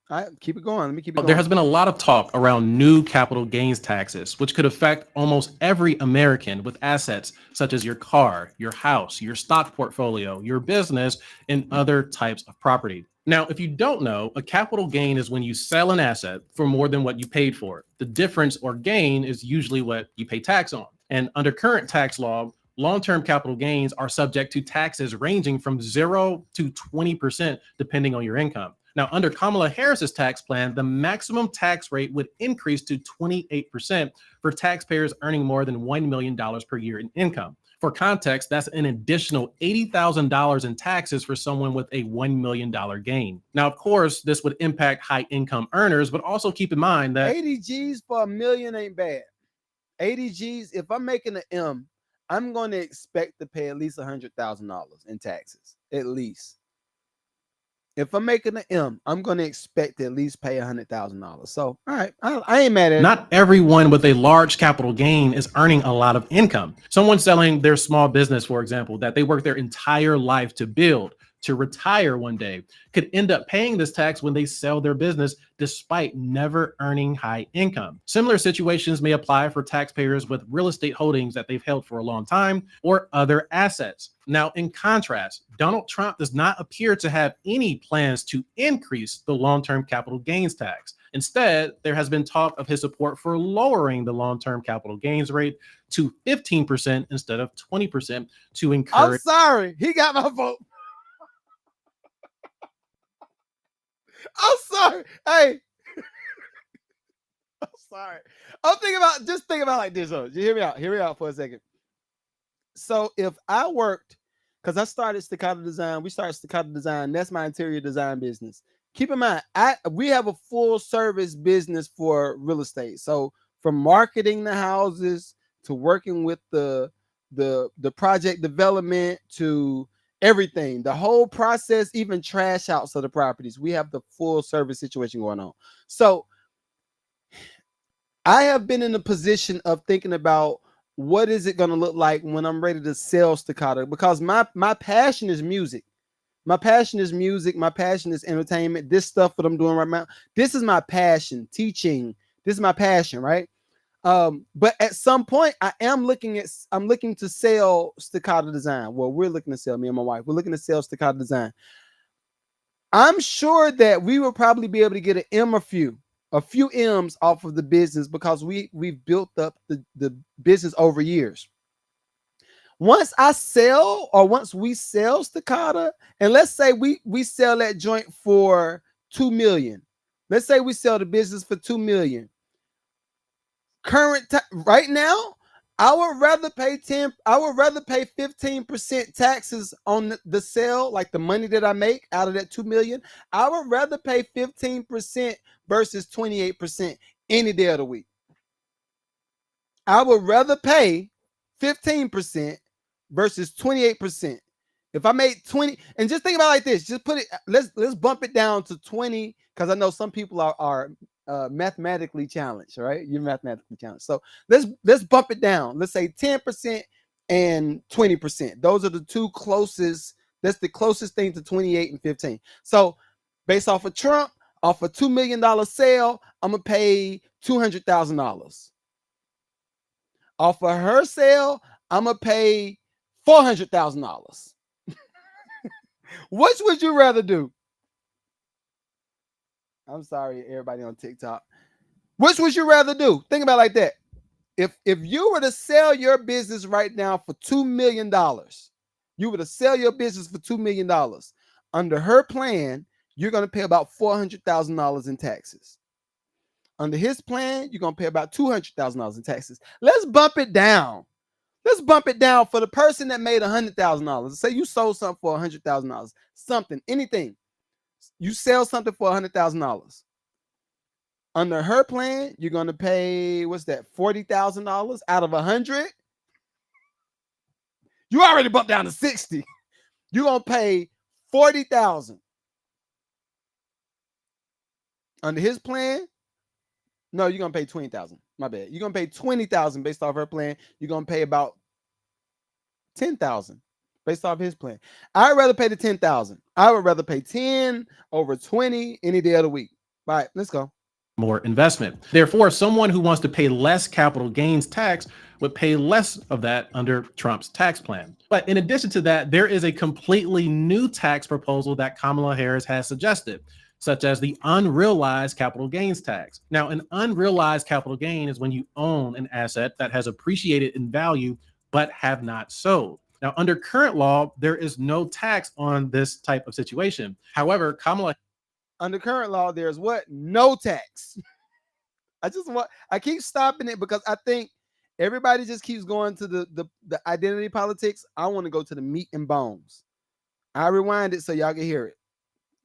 All right, keep it going. Let me keep it going. There has been a lot of talk around new capital gains taxes, which could affect almost every American with assets such as your car, your house, your stock portfolio, your business, and other types of property. Now, if you don't know, a capital gain is when you sell an asset for more than what you paid for it. The difference or gain is usually what you pay tax on. And under current tax law, long-term capital gains are subject to taxes ranging from 0 to 20%, depending on your income. Now, under Kamala Harris's tax plan, the maximum tax rate would increase to 28% for taxpayers earning more than $1 million per year in income. For context, that's an additional $80,000 in taxes for someone with a $1 million gain. Now, of course, this would impact high income earners, but also keep in mind that 80 G's for $1 million ain't bad. 80 G's, if I'm making an M, I'm going to expect to pay at least $100,000 in taxes, at least. If I'm making an M, I'm going to expect to at least pay $100,000. So, all right, I ain't mad at it. not everyone with a large capital gain is earning a lot of income. Someone selling their small business, for example, that they work their entire life to build, to retire one day, could end up paying this tax when they sell their business despite never earning high income. Similar situations may apply for taxpayers with real estate holdings that they've held for a long time or other assets. Now, in contrast, Donald Trump does not appear to have any plans to increase the long-term capital gains tax. Instead, there has been talk of his support for lowering the long-term capital gains rate to 15% instead of 20% to encourage. I'm sorry, he got my vote. I'm sorry. Hey, I'm sorry. I'm thinking about like this. Just hear me out for a second. So if I worked, because I started Staccato Design, we started Staccato Design. That's my interior design business. Keep in mind, we have a full service business for real estate. So from marketing the houses to working with the project development to everything, the whole process, even trash outs of the properties, we have the full service situation going on. So I have been in a position of thinking about what is it going to look like when I'm ready to sell Staccato, because my passion is music. My passion is music. My passion is entertainment. This stuff that I'm doing right now, this is my passion. Teaching. This is my passion, right? But at some point, I'm looking to sell Staccato Design. Well, we're looking to sell, me and my wife. We're looking to sell Staccato Design. I'm sure that we will probably be able to get a few M's off of the business because we've built up the business over years. Once we sell Staccato, and let's say we sell that joint for 2 million. Let's say we sell the business for 2 million. Right now, I would rather pay 15% taxes on the sale, like the money that I make out of that 2 million. I would rather pay 15% versus 28% any day of the week. I would rather pay 15% versus 28%. If I made 20, and just think about it like this, just put it, let's bump it down to 20, because I know some people are mathematically challenged, right? You're mathematically challenged. So let's bump it down. Let's say 10% and 20%. Those are the two closest. That's the closest thing to 28 and 15. So based off of Trump, off a $2 million sale, I'm gonna pay $200,000. Off of her sale, I'm gonna pay $400,000. Which would you rather do? I'm sorry, everybody on TikTok. Which would you rather do? Think about it like that. If you were to sell your business right now for $2 million, you were to sell your business for $2 million. Under her plan, you're going to pay about $400,000 in taxes. Under his plan, you're going to pay about $200,000 in taxes. Let's bump it down. Let's bump it down for the person that made $100,000. Say you sold something for $100,000, something, anything. You sell something for $100,000. Under her plan, you're going to pay, what's that, $40,000 out of 100? You already bumped down to 60. You're going to pay $40,000. Under his plan, no, you're going to pay $20,000. My bad. You're going to pay $20,000 based off her plan. You're going to pay about $10,000 based off his plan. I'd rather pay the $10,000. I would rather pay 10 over 20 any day of the week. All right, let's go. More investment. Therefore, someone who wants to pay less capital gains tax would pay less of that under Trump's tax plan. But in addition to that, there is a completely new tax proposal that Kamala Harris has suggested, such as the unrealized capital gains tax. Now, an unrealized capital gain is when you own an asset that has appreciated in value but have not sold. Now, under current law, there is no tax on this type of situation. However, under current law, there's what? No tax. I keep stopping it because I think everybody just keeps going to the identity politics. I want to go to the meat and bones. I rewind it so y'all can hear it.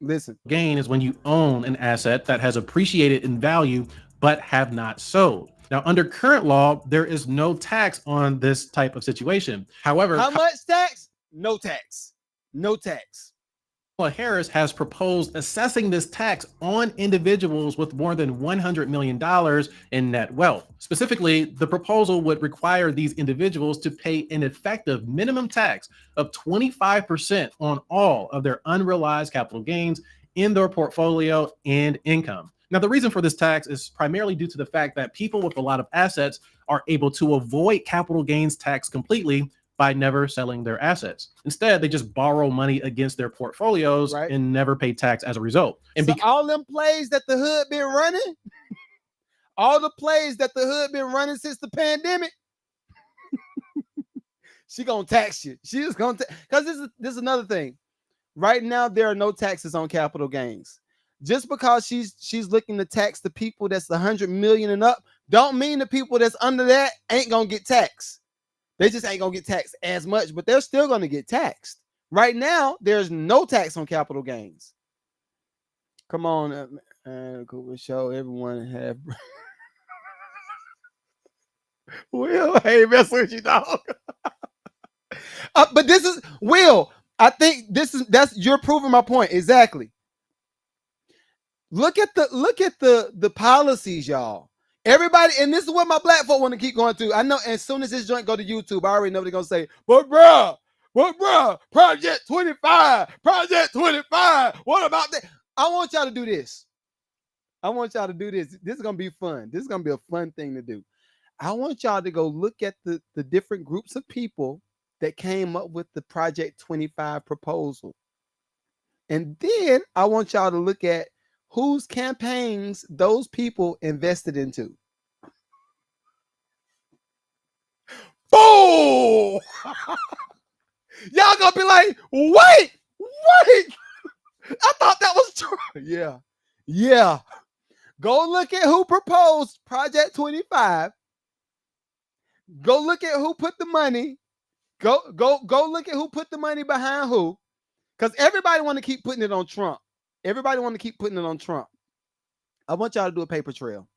Listen. Gain is when you own an asset that has appreciated in value but have not sold. Now, under current law, there is no tax on this type of situation. However, how much tax? No tax. No tax. Kamala Harris has proposed assessing this tax on individuals with more than $100 million in net wealth. Specifically, the proposal would require these individuals to pay an effective minimum tax of 25% on all of their unrealized capital gains in their portfolio and income. Now, the reason for this tax is primarily due to the fact that people with a lot of assets are able to avoid capital gains tax completely by never selling their assets. Instead, they just borrow money against their portfolios, right, and never pay tax as a result. And so all them plays that the hood been running, all the plays that the hood been running since the pandemic, she gonna tax you. She just gonna because this is another thing. Right now, there are no taxes on capital gains. Just because she's looking to tax the people that's 100 million and up, don't mean the people that's under that ain't gonna get taxed. They just ain't gonna get taxed as much, but they're still gonna get taxed. Right now, there's no tax on capital gains. Come on, we'll show everyone have. Will, hey, mess with you, dog. But this is Will. I think you're proving my point exactly. Look at the policies, y'all. Everybody, and this is what my black folk want to keep going to. I know as soon as this joint go to YouTube, I already know they're gonna say, but bruh, Well, bro, Project 25, Project 25. What about that? I want y'all to do this. I want y'all to do this. This is gonna be fun. This is gonna be a fun thing to do. I want y'all to go look at the different groups of people that came up with the Project 25 proposal. And then I want y'all to look at whose campaigns those people invested into. Boom! Y'all gonna be like, wait. I thought that was true. Yeah. Go look at who proposed Project 25. Go look at who put the money. Go look at who put the money behind who. Because everybody want to keep putting it on Trump. I want y'all to do a paper trail.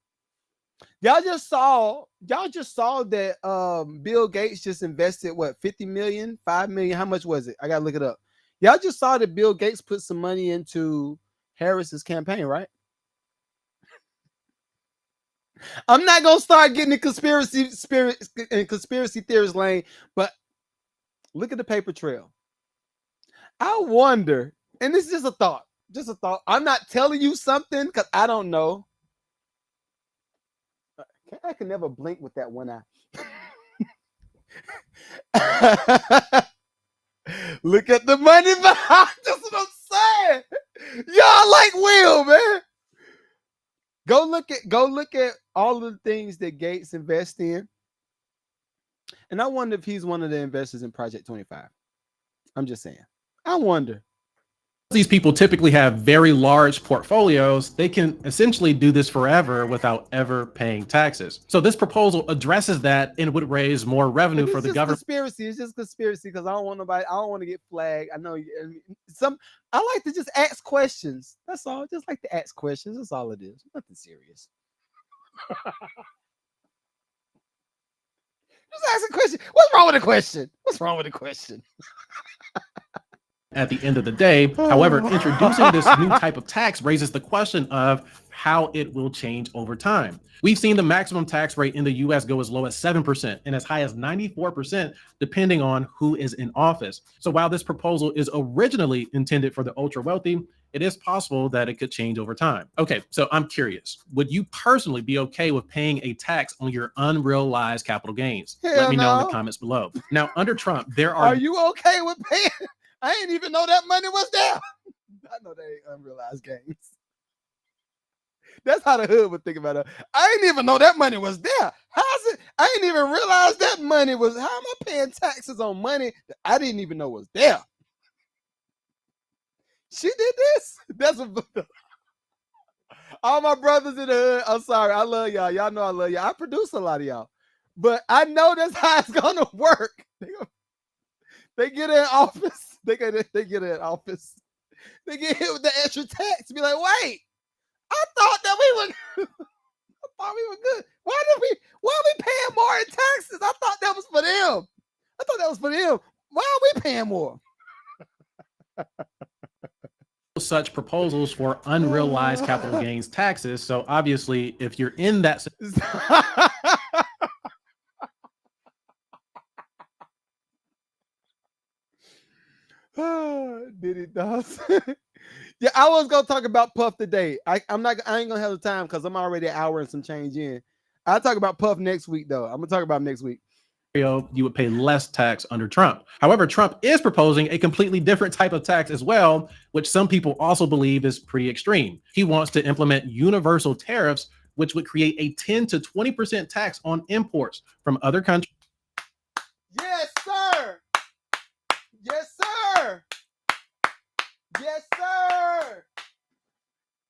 Y'all just saw that Bill Gates just invested what, 50 million, 5 million. How much was it? I gotta look it up. Y'all just saw that Bill Gates put some money into Harris's campaign, right? I'm not gonna start getting the conspiracy theories lane, but look at the paper trail. I wonder, and this is just a thought. I'm not telling you something because I don't know. I can never blink with that one eye. Look at the money behind. That's what I'm saying. Y'all like Will, man. Go look at all of the things that Gates invests in. And I wonder if he's one of the investors in Project 25. I'm just saying. I wonder. These people typically have very large portfolios. They can essentially do this forever without ever paying taxes. So this proposal addresses that and would raise more revenue for the government. It's just conspiracy because I don't want to get flagged. I know I like to just ask questions. That's all. Just like to ask questions. That's all it is. Nothing serious. Just ask a question. What's wrong with the question? At the end of the day, however, introducing this new type of tax raises the question of how it will change over time. We've seen the maximum tax rate in the US go as low as 7% and as high as 94%, depending on who is in office. So while this proposal is originally intended for the ultra wealthy, it is possible that it could change over time. Okay, so I'm curious, would you personally be okay with paying a tax on your unrealized capital gains? Let me know in the comments below. Now, under Trump, there are you okay with paying? I didn't even know that money was there. I know they ain't unrealized gains. That's how the hood would think about it. I didn't even know that money was there. How's it? I didn't even realize that money was. How am I paying taxes on money that I didn't even know was there? She did this. That's what. All my brothers in the hood. I'm sorry. I love y'all. Y'all know I love y'all. I produce a lot of y'all, but I know that's how it's gonna work. They get in office. They get in office. They get hit with the extra tax. Be like, wait, I thought we were good. Why are we paying more in taxes? I thought that was for them. Why are we paying more? such proposals for unrealized capital gains taxes. So obviously, if you're in that Diddy does. Yeah, I was gonna talk about Puff today. I ain't gonna have the time because I'm already an hour and some change in. I'll talk about Puff next week though. I'm gonna talk about next week. You would pay less tax under Trump. However, Trump is proposing a completely different type of tax as well, which some people also believe is pretty extreme. He wants to implement universal tariffs, which would create a 10 to 20% tax on imports from other countries. Yes, sir. Yes, sir. Yes, sir.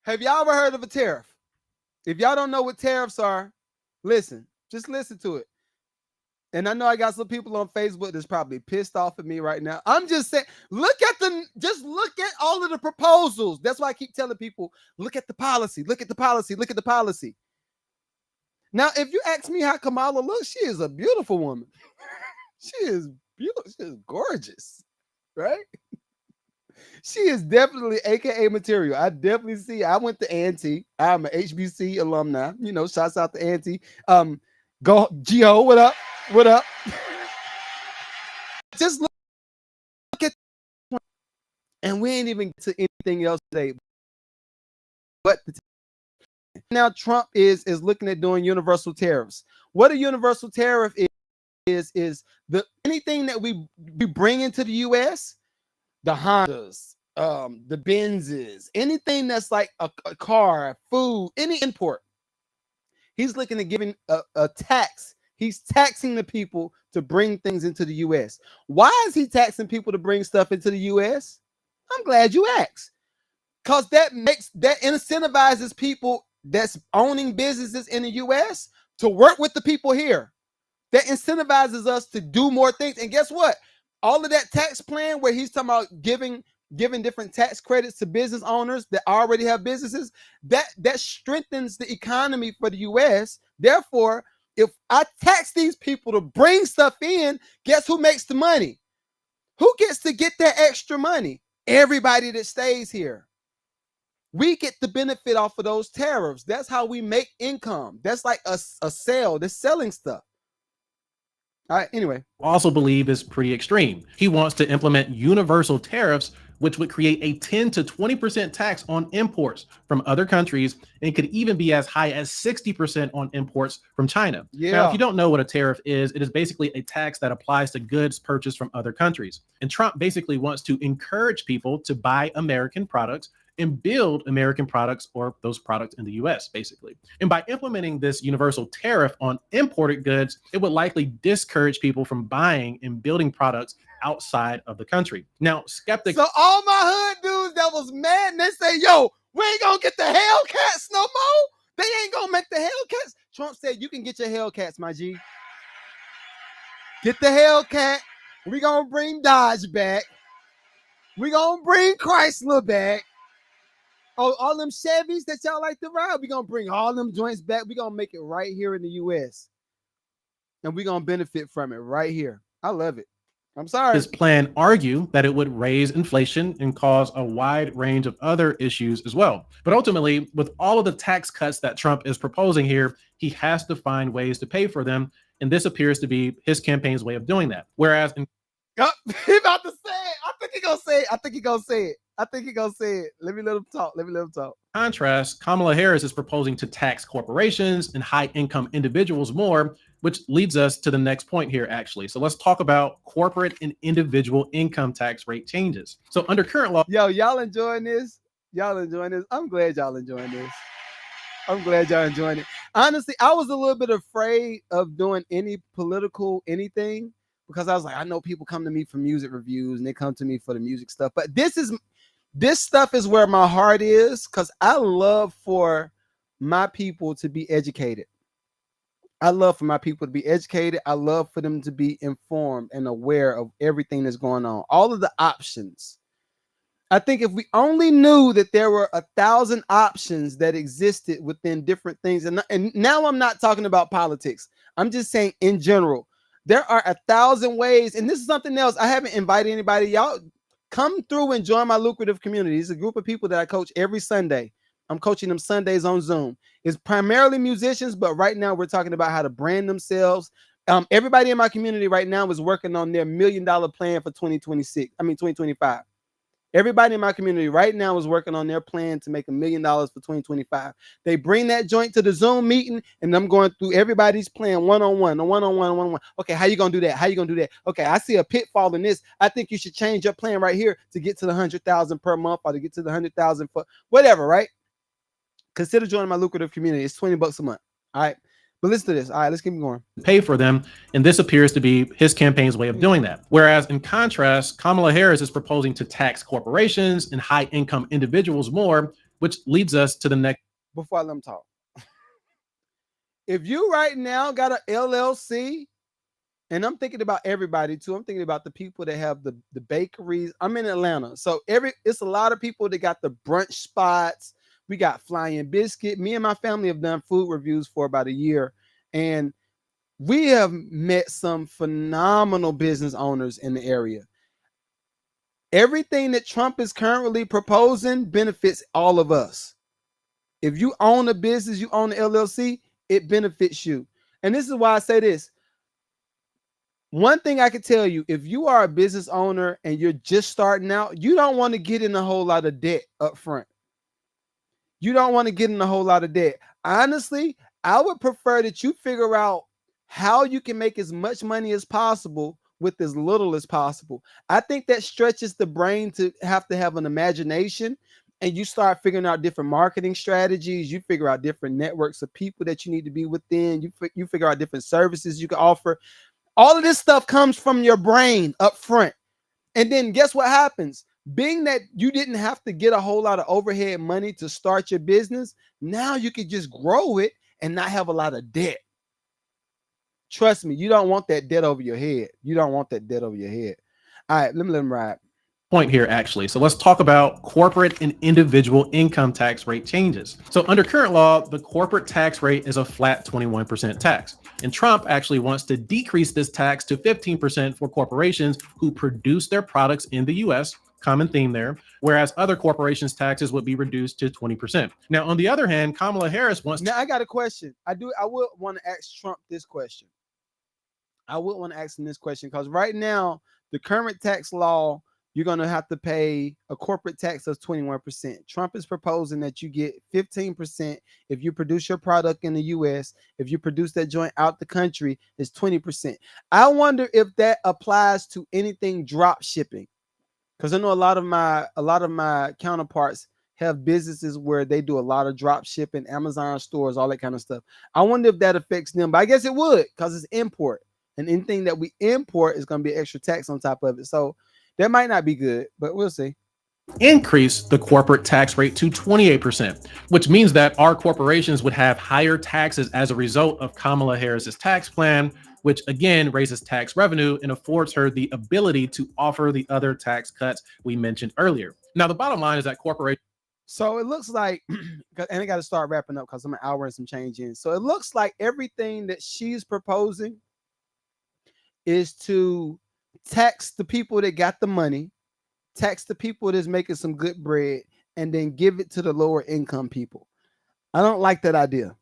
Have y'all ever heard of a tariff? If y'all don't know what tariffs are, just listen to it. And I know I got some people on Facebook that's probably pissed off at me right now. I'm just saying, look at all of the proposals. That's why I keep telling people, look at the policy, look at the policy, look at the policy. Now, if you ask me how Kamala looks, she is a beautiful woman. She is beautiful. She is gorgeous, right? She is definitely AKA material. I definitely see. I went to Auntie. I'm an HBC alumni. You know, shouts out to Auntie. Go Gio, what up? What up? Just look And we ain't even to anything else today. But now Trump is looking at doing universal tariffs. What a universal tariff is the anything that we bring into the US, the Hondas, the Benzes, anything that's like a car, food, any import. He's looking at giving a tax. He's taxing the people to bring things into the US. Why is he taxing people to bring stuff into the US? I'm glad you asked. Because that incentivizes people that's owning businesses in the US to work with the people here. That incentivizes us to do more things. And guess what? All of that tax plan where he's talking about giving different tax credits to business owners that already have businesses, that strengthens the economy for the US. Therefore, if I tax these people to bring stuff in, guess who makes the money? Who gets to get that extra money? Everybody that stays here. We get the benefit off of those tariffs. That's how we make income. That's like a sale. They're selling stuff. All right, anyway. Also believe is pretty extreme. He wants to implement universal tariffs, which would create a 10 to 20% tax on imports from other countries, and could even be as high as 60% on imports from China. Yeah. Now, if you don't know what a tariff is, it is basically a tax that applies to goods purchased from other countries. And Trump basically wants to encourage people to buy American products and build American products or those products in the US, basically. And by implementing this universal tariff on imported goods, it would likely discourage people from buying and building products outside of the country. Now, skeptics. So all my hood dudes that was mad and they say, yo, we ain't gonna get the Hellcats no more. They ain't gonna make the Hellcats. Trump said, you can get your Hellcats, my G. Get the Hellcat. We gonna bring Dodge back. We gonna bring Chrysler back. Oh, all them Chevys that y'all like to ride, we gonna bring all them joints back. We gonna make it right here in the US. And we gonna benefit from it right here. I love it. I'm sorry. His plan argue that it would raise inflation and cause a wide range of other issues as well. But ultimately, with all of the tax cuts that Trump is proposing here, he has to find ways to pay for them. And this appears to be his campaign's way of doing that. Whereas in he about to say it. I think he gonna say it. I think he gonna say it. I think he gonna say it. Let me let him talk. Let me let him talk. Contrast, Kamala Harris is proposing to tax corporations and high-income individuals more, which leads us to the next point here, actually. So let's talk about corporate and individual income tax rate changes. So under current law... Yo, y'all enjoying this? Y'all enjoying this? I'm glad y'all enjoying this. I'm glad y'all enjoying it. Honestly, I was a little bit afraid of doing any political anything because I was like, I know people come to me for music reviews and they come to me for the music stuff. But this stuff is where my heart is because I love for my people to be educated. I love for my people to be educated. I love for them to be informed and aware of everything that's going on. All of the options. I think if we only knew that there were 1,000 options that existed within different things, and now I'm not talking about politics. I'm just saying in general, there are 1,000 ways. And this is something else. I haven't invited anybody. Y'all come through and join my Lucrative community. It's a group of people that I coach every Sunday. I'm coaching them Sundays on Zoom. It's primarily musicians, but right now we're talking about how to brand themselves. Everybody in my community right now is working on their $1 million plan for 2025. Everybody in my community right now is working on their plan to make $1 million for 2025. They bring that joint to the Zoom meeting, and I'm going through everybody's plan one-on-one. Okay, how you gonna do that? How you gonna do that? Okay, I see a pitfall in this. I think you should change your plan right here to get to the 100,000 per month or to get to the 100,000 for whatever, right? Consider joining my Lucrative community. It's $20 a month. All right. But listen to this. All right, let's keep going. Pay for them. And this appears to be his campaign's way of doing that. Whereas in contrast, Kamala Harris is proposing to tax corporations and high-income individuals more, which leads us to the next. Before I let them talk. If you right now got an LLC, and I'm thinking about everybody too. I'm thinking about the people that have the bakeries. I'm in Atlanta. So it's a lot of people that got the brunch spots. We got Flying Biscuit. Me and my family have done food reviews for about a year. And we have met some phenomenal business owners in the area. Everything that Trump is currently proposing benefits all of us. If you own a business, you own an LLC, it benefits you. And this is why I say this. One thing I can tell you, if you are a business owner and you're just starting out, you don't want to get in a whole lot of debt up front. You don't want to get in a whole lot of debt. Honestly, I would prefer that you figure out how you can make as much money as possible with as little as possible. I think that stretches the brain to have an imagination, and you start figuring out different marketing strategies. You figure out different networks of people that you need to be within. You figure out different services you can offer. All of this stuff comes from your brain up front. And then guess what happens? Being that you didn't have to get a whole lot of overhead money to start your business, now you can just grow it and not have a lot of debt. Trust me, you don't want that debt over your head. You don't want that debt over your head. All right, let him ride. Point here, actually. So let's talk about corporate and individual income tax rate changes. So under current law, the corporate tax rate is a flat 21% tax. And Trump actually wants to decrease this tax to 15% for corporations who produce their products in the US. Common theme there, whereas other corporations' taxes would be reduced to 20%. Now, on the other hand, Kamala Harris wants Now, I got a question. I would want to ask Trump this question. I would want to ask him this question because right now, the current tax law, you're going to have to pay a corporate tax of 21%. Trump is proposing that you get 15% if you produce your product in the US. If you produce that joint out the country, it's 20%. I wonder if that applies to anything drop shipping. Because I know a lot of my counterparts have businesses where they do a lot of drop shipping, Amazon stores, all that kind of stuff. I wonder if that affects them, but I guess it would because it's import. And anything that we import is going to be extra tax on top of it. So that might not be good, but we'll see. Increase the corporate tax rate to 28%, which means that our corporations would have higher taxes as a result of Kamala Harris's tax plan, which again raises tax revenue and affords her the ability to offer the other tax cuts we mentioned earlier. Now, the bottom line is that corporations. So it looks like, and I got to start wrapping up because I'm an hour and some change in. So it looks like everything that she's proposing is to tax the people that got the money, tax the people that's making some good bread, and then give it to the lower income people. I don't like that idea.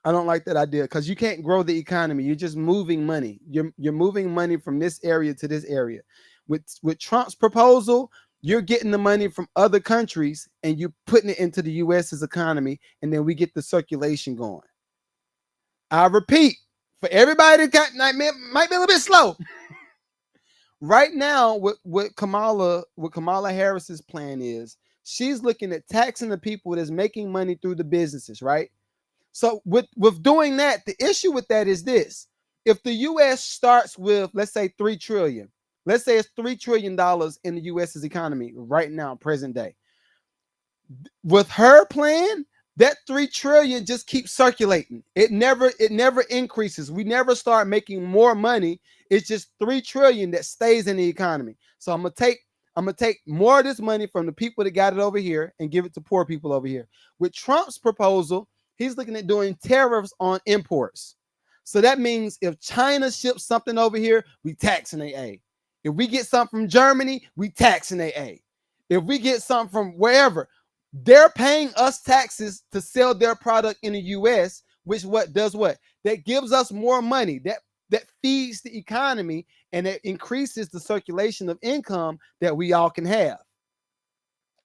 I don't like that idea because you can't grow the economy. You're just moving money. You're moving money from this area to this area. With Trump's proposal, you're getting the money from other countries and you're putting it into the US's economy, and then we get the circulation going. I repeat, for everybody that might be a little bit slow. Right now, what Kamala Harris's plan is, she's looking at taxing the people that's making money through the businesses, right? So with doing that, the issue with that is this. If the US starts with, let's say, 3 trillion, let's say it's $3 trillion in the US's economy right now, present day. With her plan, that 3 trillion just keeps circulating. It never increases. We never start making more money. It's just 3 trillion that stays in the economy. So I'm gonna take more of this money from the people that got it over here and give it to poor people over here. With Trump's proposal, he's looking at doing tariffs on imports. So that means if China ships something over here, we tax in AA. If we get something from Germany, we tax in AA. If we get something from wherever, they're paying us taxes to sell their product in the US, which does what? That gives us more money. That feeds the economy and it increases the circulation of income that we all can have.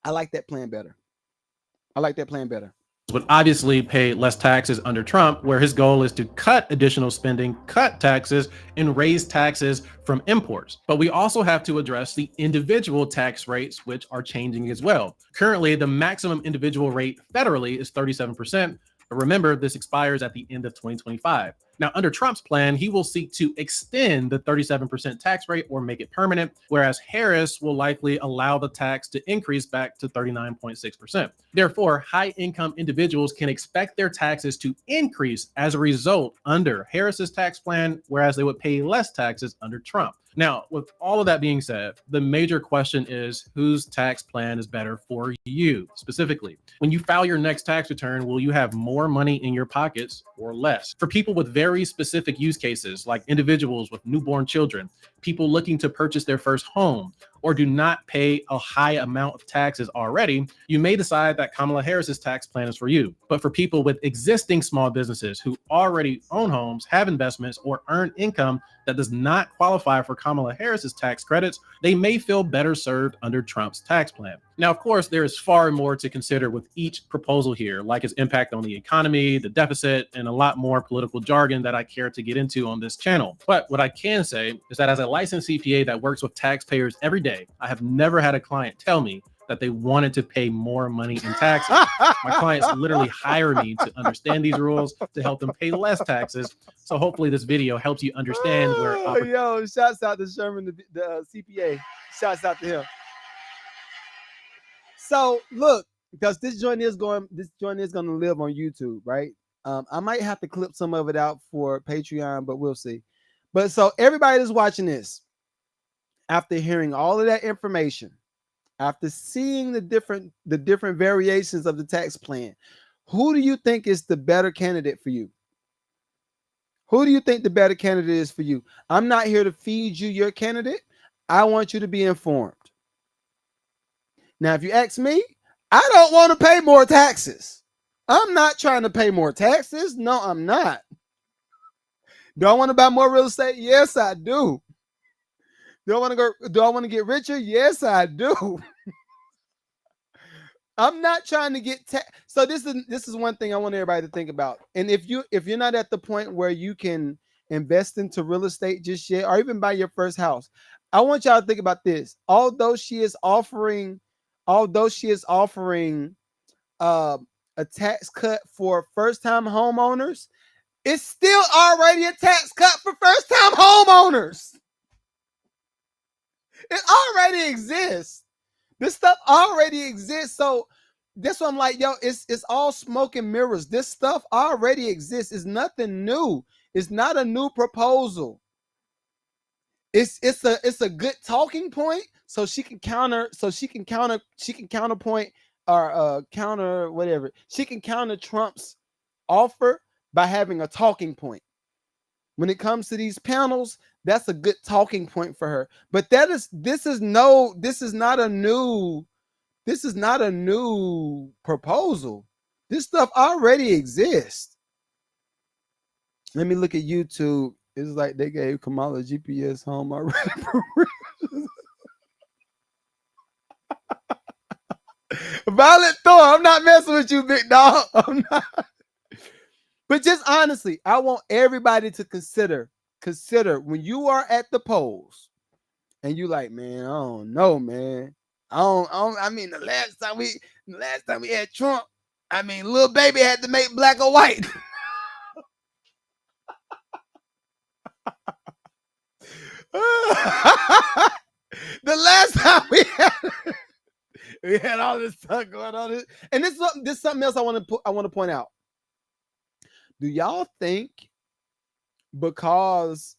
I like that plan better. Would obviously pay less taxes under Trump, where his goal is to cut additional spending, cut taxes, and raise taxes from imports. But we also have to address the individual tax rates, which are changing as well. Currently, the maximum individual rate federally is 37%. But remember, this expires at the end of 2025. Now, under Trump's plan, he will seek to extend the 37% tax rate or make it permanent, whereas Harris will likely allow the tax to increase back to 39.6%. Therefore, high-income individuals can expect their taxes to increase as a result under Harris's tax plan, whereas they would pay less taxes under Trump. Now, with all of that being said, the major question is whose tax plan is better for you specifically? When you file your next tax return, will you have more money in your pockets or less? For people with very specific use cases, like individuals with newborn children, people looking to purchase their first home, or do not pay a high amount of taxes already, you may decide that Kamala Harris's tax plan is for you. But for people with existing small businesses who already own homes, have investments, or earn income that does not qualify for Kamala Harris's tax credits, they may feel better served under Trump's tax plan. Now, of course, there is far more to consider with each proposal here, like its impact on the economy, the deficit, and a lot more political jargon that I care to get into on this channel. But what I can say is that as a licensed CPA that works with taxpayers every day, I have never had a client tell me that they wanted to pay more money in taxes. My clients literally hire me to understand these rules to help them pay less taxes. So hopefully this video helps you understand where yo, shouts out to Sherman, the CPA. Shouts out to him. So look, because this joint is going to live on YouTube, right? I might have to clip some of it out for Patreon, but we'll see. But so everybody that's watching this, after hearing all of that information, after seeing the different variations of the tax plan, who do you think is the better candidate for you? Who do you think the better candidate is for you? I'm not here to feed you your candidate. I want you to be informed. Now, if you ask me, I don't want to pay more taxes. I'm not trying to pay more taxes. No, I'm not. Do I want to buy more real estate? Yes, I do. Do I want to get richer? Yes, I do. I'm not trying to get so this is one thing I want everybody to think about. And if you're not at the point where you can invest into real estate just yet, or even buy your first house, I want y'all to think about this. Although she is offering a tax cut for first-time homeowners, it's still already a tax cut for first-time homeowners. It already exists. This stuff already exists. So that's why I'm like, yo, it's all smoke and mirrors. This stuff already exists. It's nothing new. It's not a new proposal. It's a good talking point, so she can counterpoint or counter whatever. She can counter Trump's offer by having a talking point. When it comes to these panels, that's a good talking point for her. But this is not a new proposal. This stuff already exists. Let me look at YouTube. It's like they gave Kamala GPS home already. Violet Thor, I'm not messing with you, big dog. I'm not. But just honestly, I want everybody to consider when you are at the polls and you like, man, I don't know, man. I mean, the last time we had Trump, I mean, little baby had to make black or white. The last time we had all this stuff going on, and this is something else I want to point out. Do y'all think because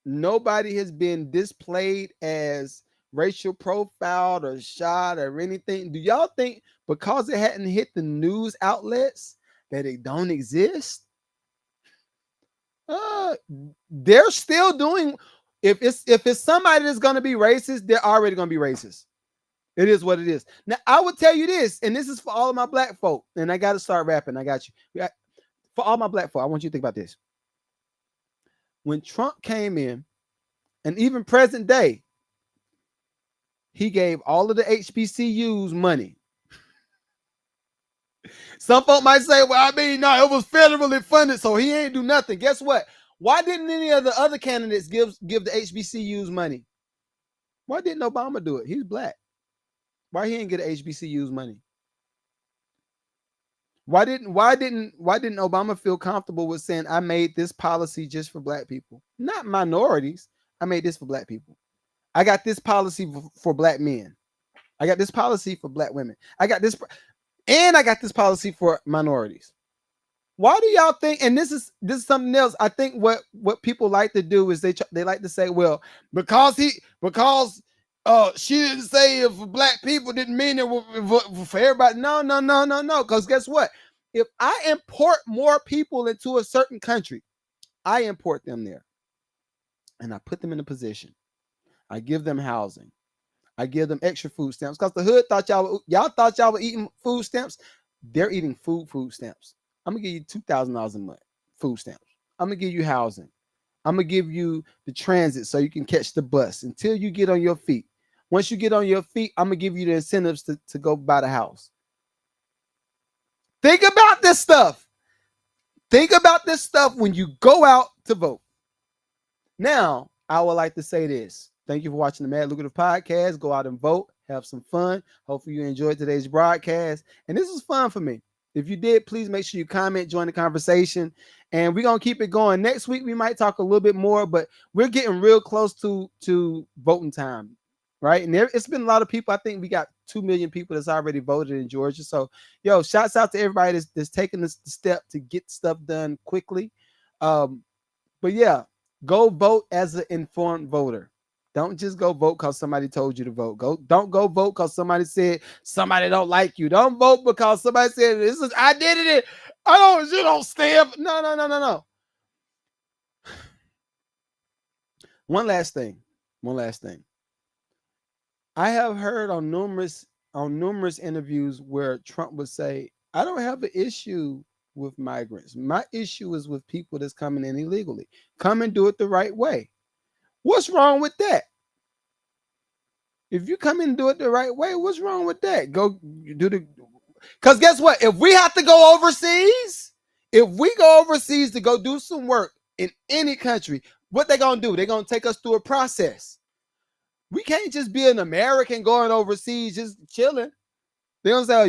nobody has been displayed as racial profiled or shot or anything, do y'all think because it hadn't hit the news outlets that it don't exist? They're still doing. If it's somebody that's going to be racist, they're already going to be racist. It is what it is. Now, I would tell you this, and this is for all of my black folk, and I got to start rapping. I got you. For all my black folk, I want you to think about this. When Trump came in, and even present day, he gave all of the HBCUs money. Some folk might say, well, I mean, no, it was federally funded, so he ain't do nothing. Guess what? Why didn't any of the other candidates give the HBCUs money? Why didn't Obama do it? He's black. Why he ain't get HBCUs money? Why didn't Obama feel comfortable with saying, I made this policy just for black people, not minorities? I made this for black people. I got this policy for black men. I got this policy for black women. I got this policy for minorities. Why do y'all think? And this is something else. I think what people like to do is they like to say, well, because she didn't say if black people didn't mean it for everybody. No. Because guess what? If I import more people into a certain country, I import them there, and I put them in a position. I give them housing. I give them extra food stamps because the hood thought y'all thought y'all were eating food stamps. They're eating food stamps. I'm gonna give you $2,000 a month food stamps. I'm gonna give you housing. I'm gonna give you the transit so you can catch the bus until you get on your feet. Once you get on your feet, I'm gonna give you the incentives to go buy the house. Think about this stuff. Think about this stuff when you go out to vote. Now, I would like to say this. Thank you for watching the Mad Lucrative podcast. Go out and vote. Have some fun. Hopefully you enjoyed today's broadcast. And this was fun for me. If you did, please make sure you comment, join the conversation. And we're going to keep it going. Next week, we might talk a little bit more, but we're getting real close to voting time, right? And it's been a lot of people. I think we got 2 million people that's already voted in Georgia. So, shouts out to everybody that's taking this step to get stuff done quickly. But yeah, go vote as an informed voter. Don't just go vote because somebody told you to vote. Don't go vote because somebody said somebody don't like you. Don't vote because somebody said this is I did it. You don't stand. No. One last thing. I have heard on numerous interviews where Trump would say, I don't have an issue with migrants. My issue is with people that's coming in illegally. Come and do it the right way. What's wrong with that? If you come in and do it the right way, what's wrong with that? Go do because guess what? If we have to go overseas, to go do some work in any country, what they gonna do? They're gonna take us through a process. We can't just be an American going overseas just chilling. They don't say, oh,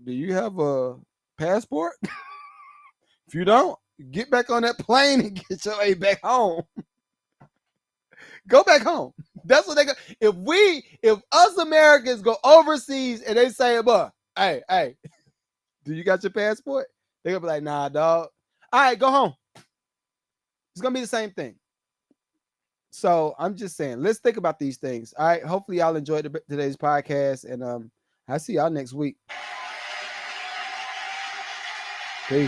do you have a passport? If you don't, get back on that plane and get your way back home. Go back home. That's what they go. If us Americans go overseas and they say, hey, do you got your passport? They're gonna be like, nah, dog. All right, go home. It's gonna be the same thing. So I'm just saying, let's think about these things. All right. Hopefully y'all enjoyed today's podcast, and I'll see y'all next week. Peace.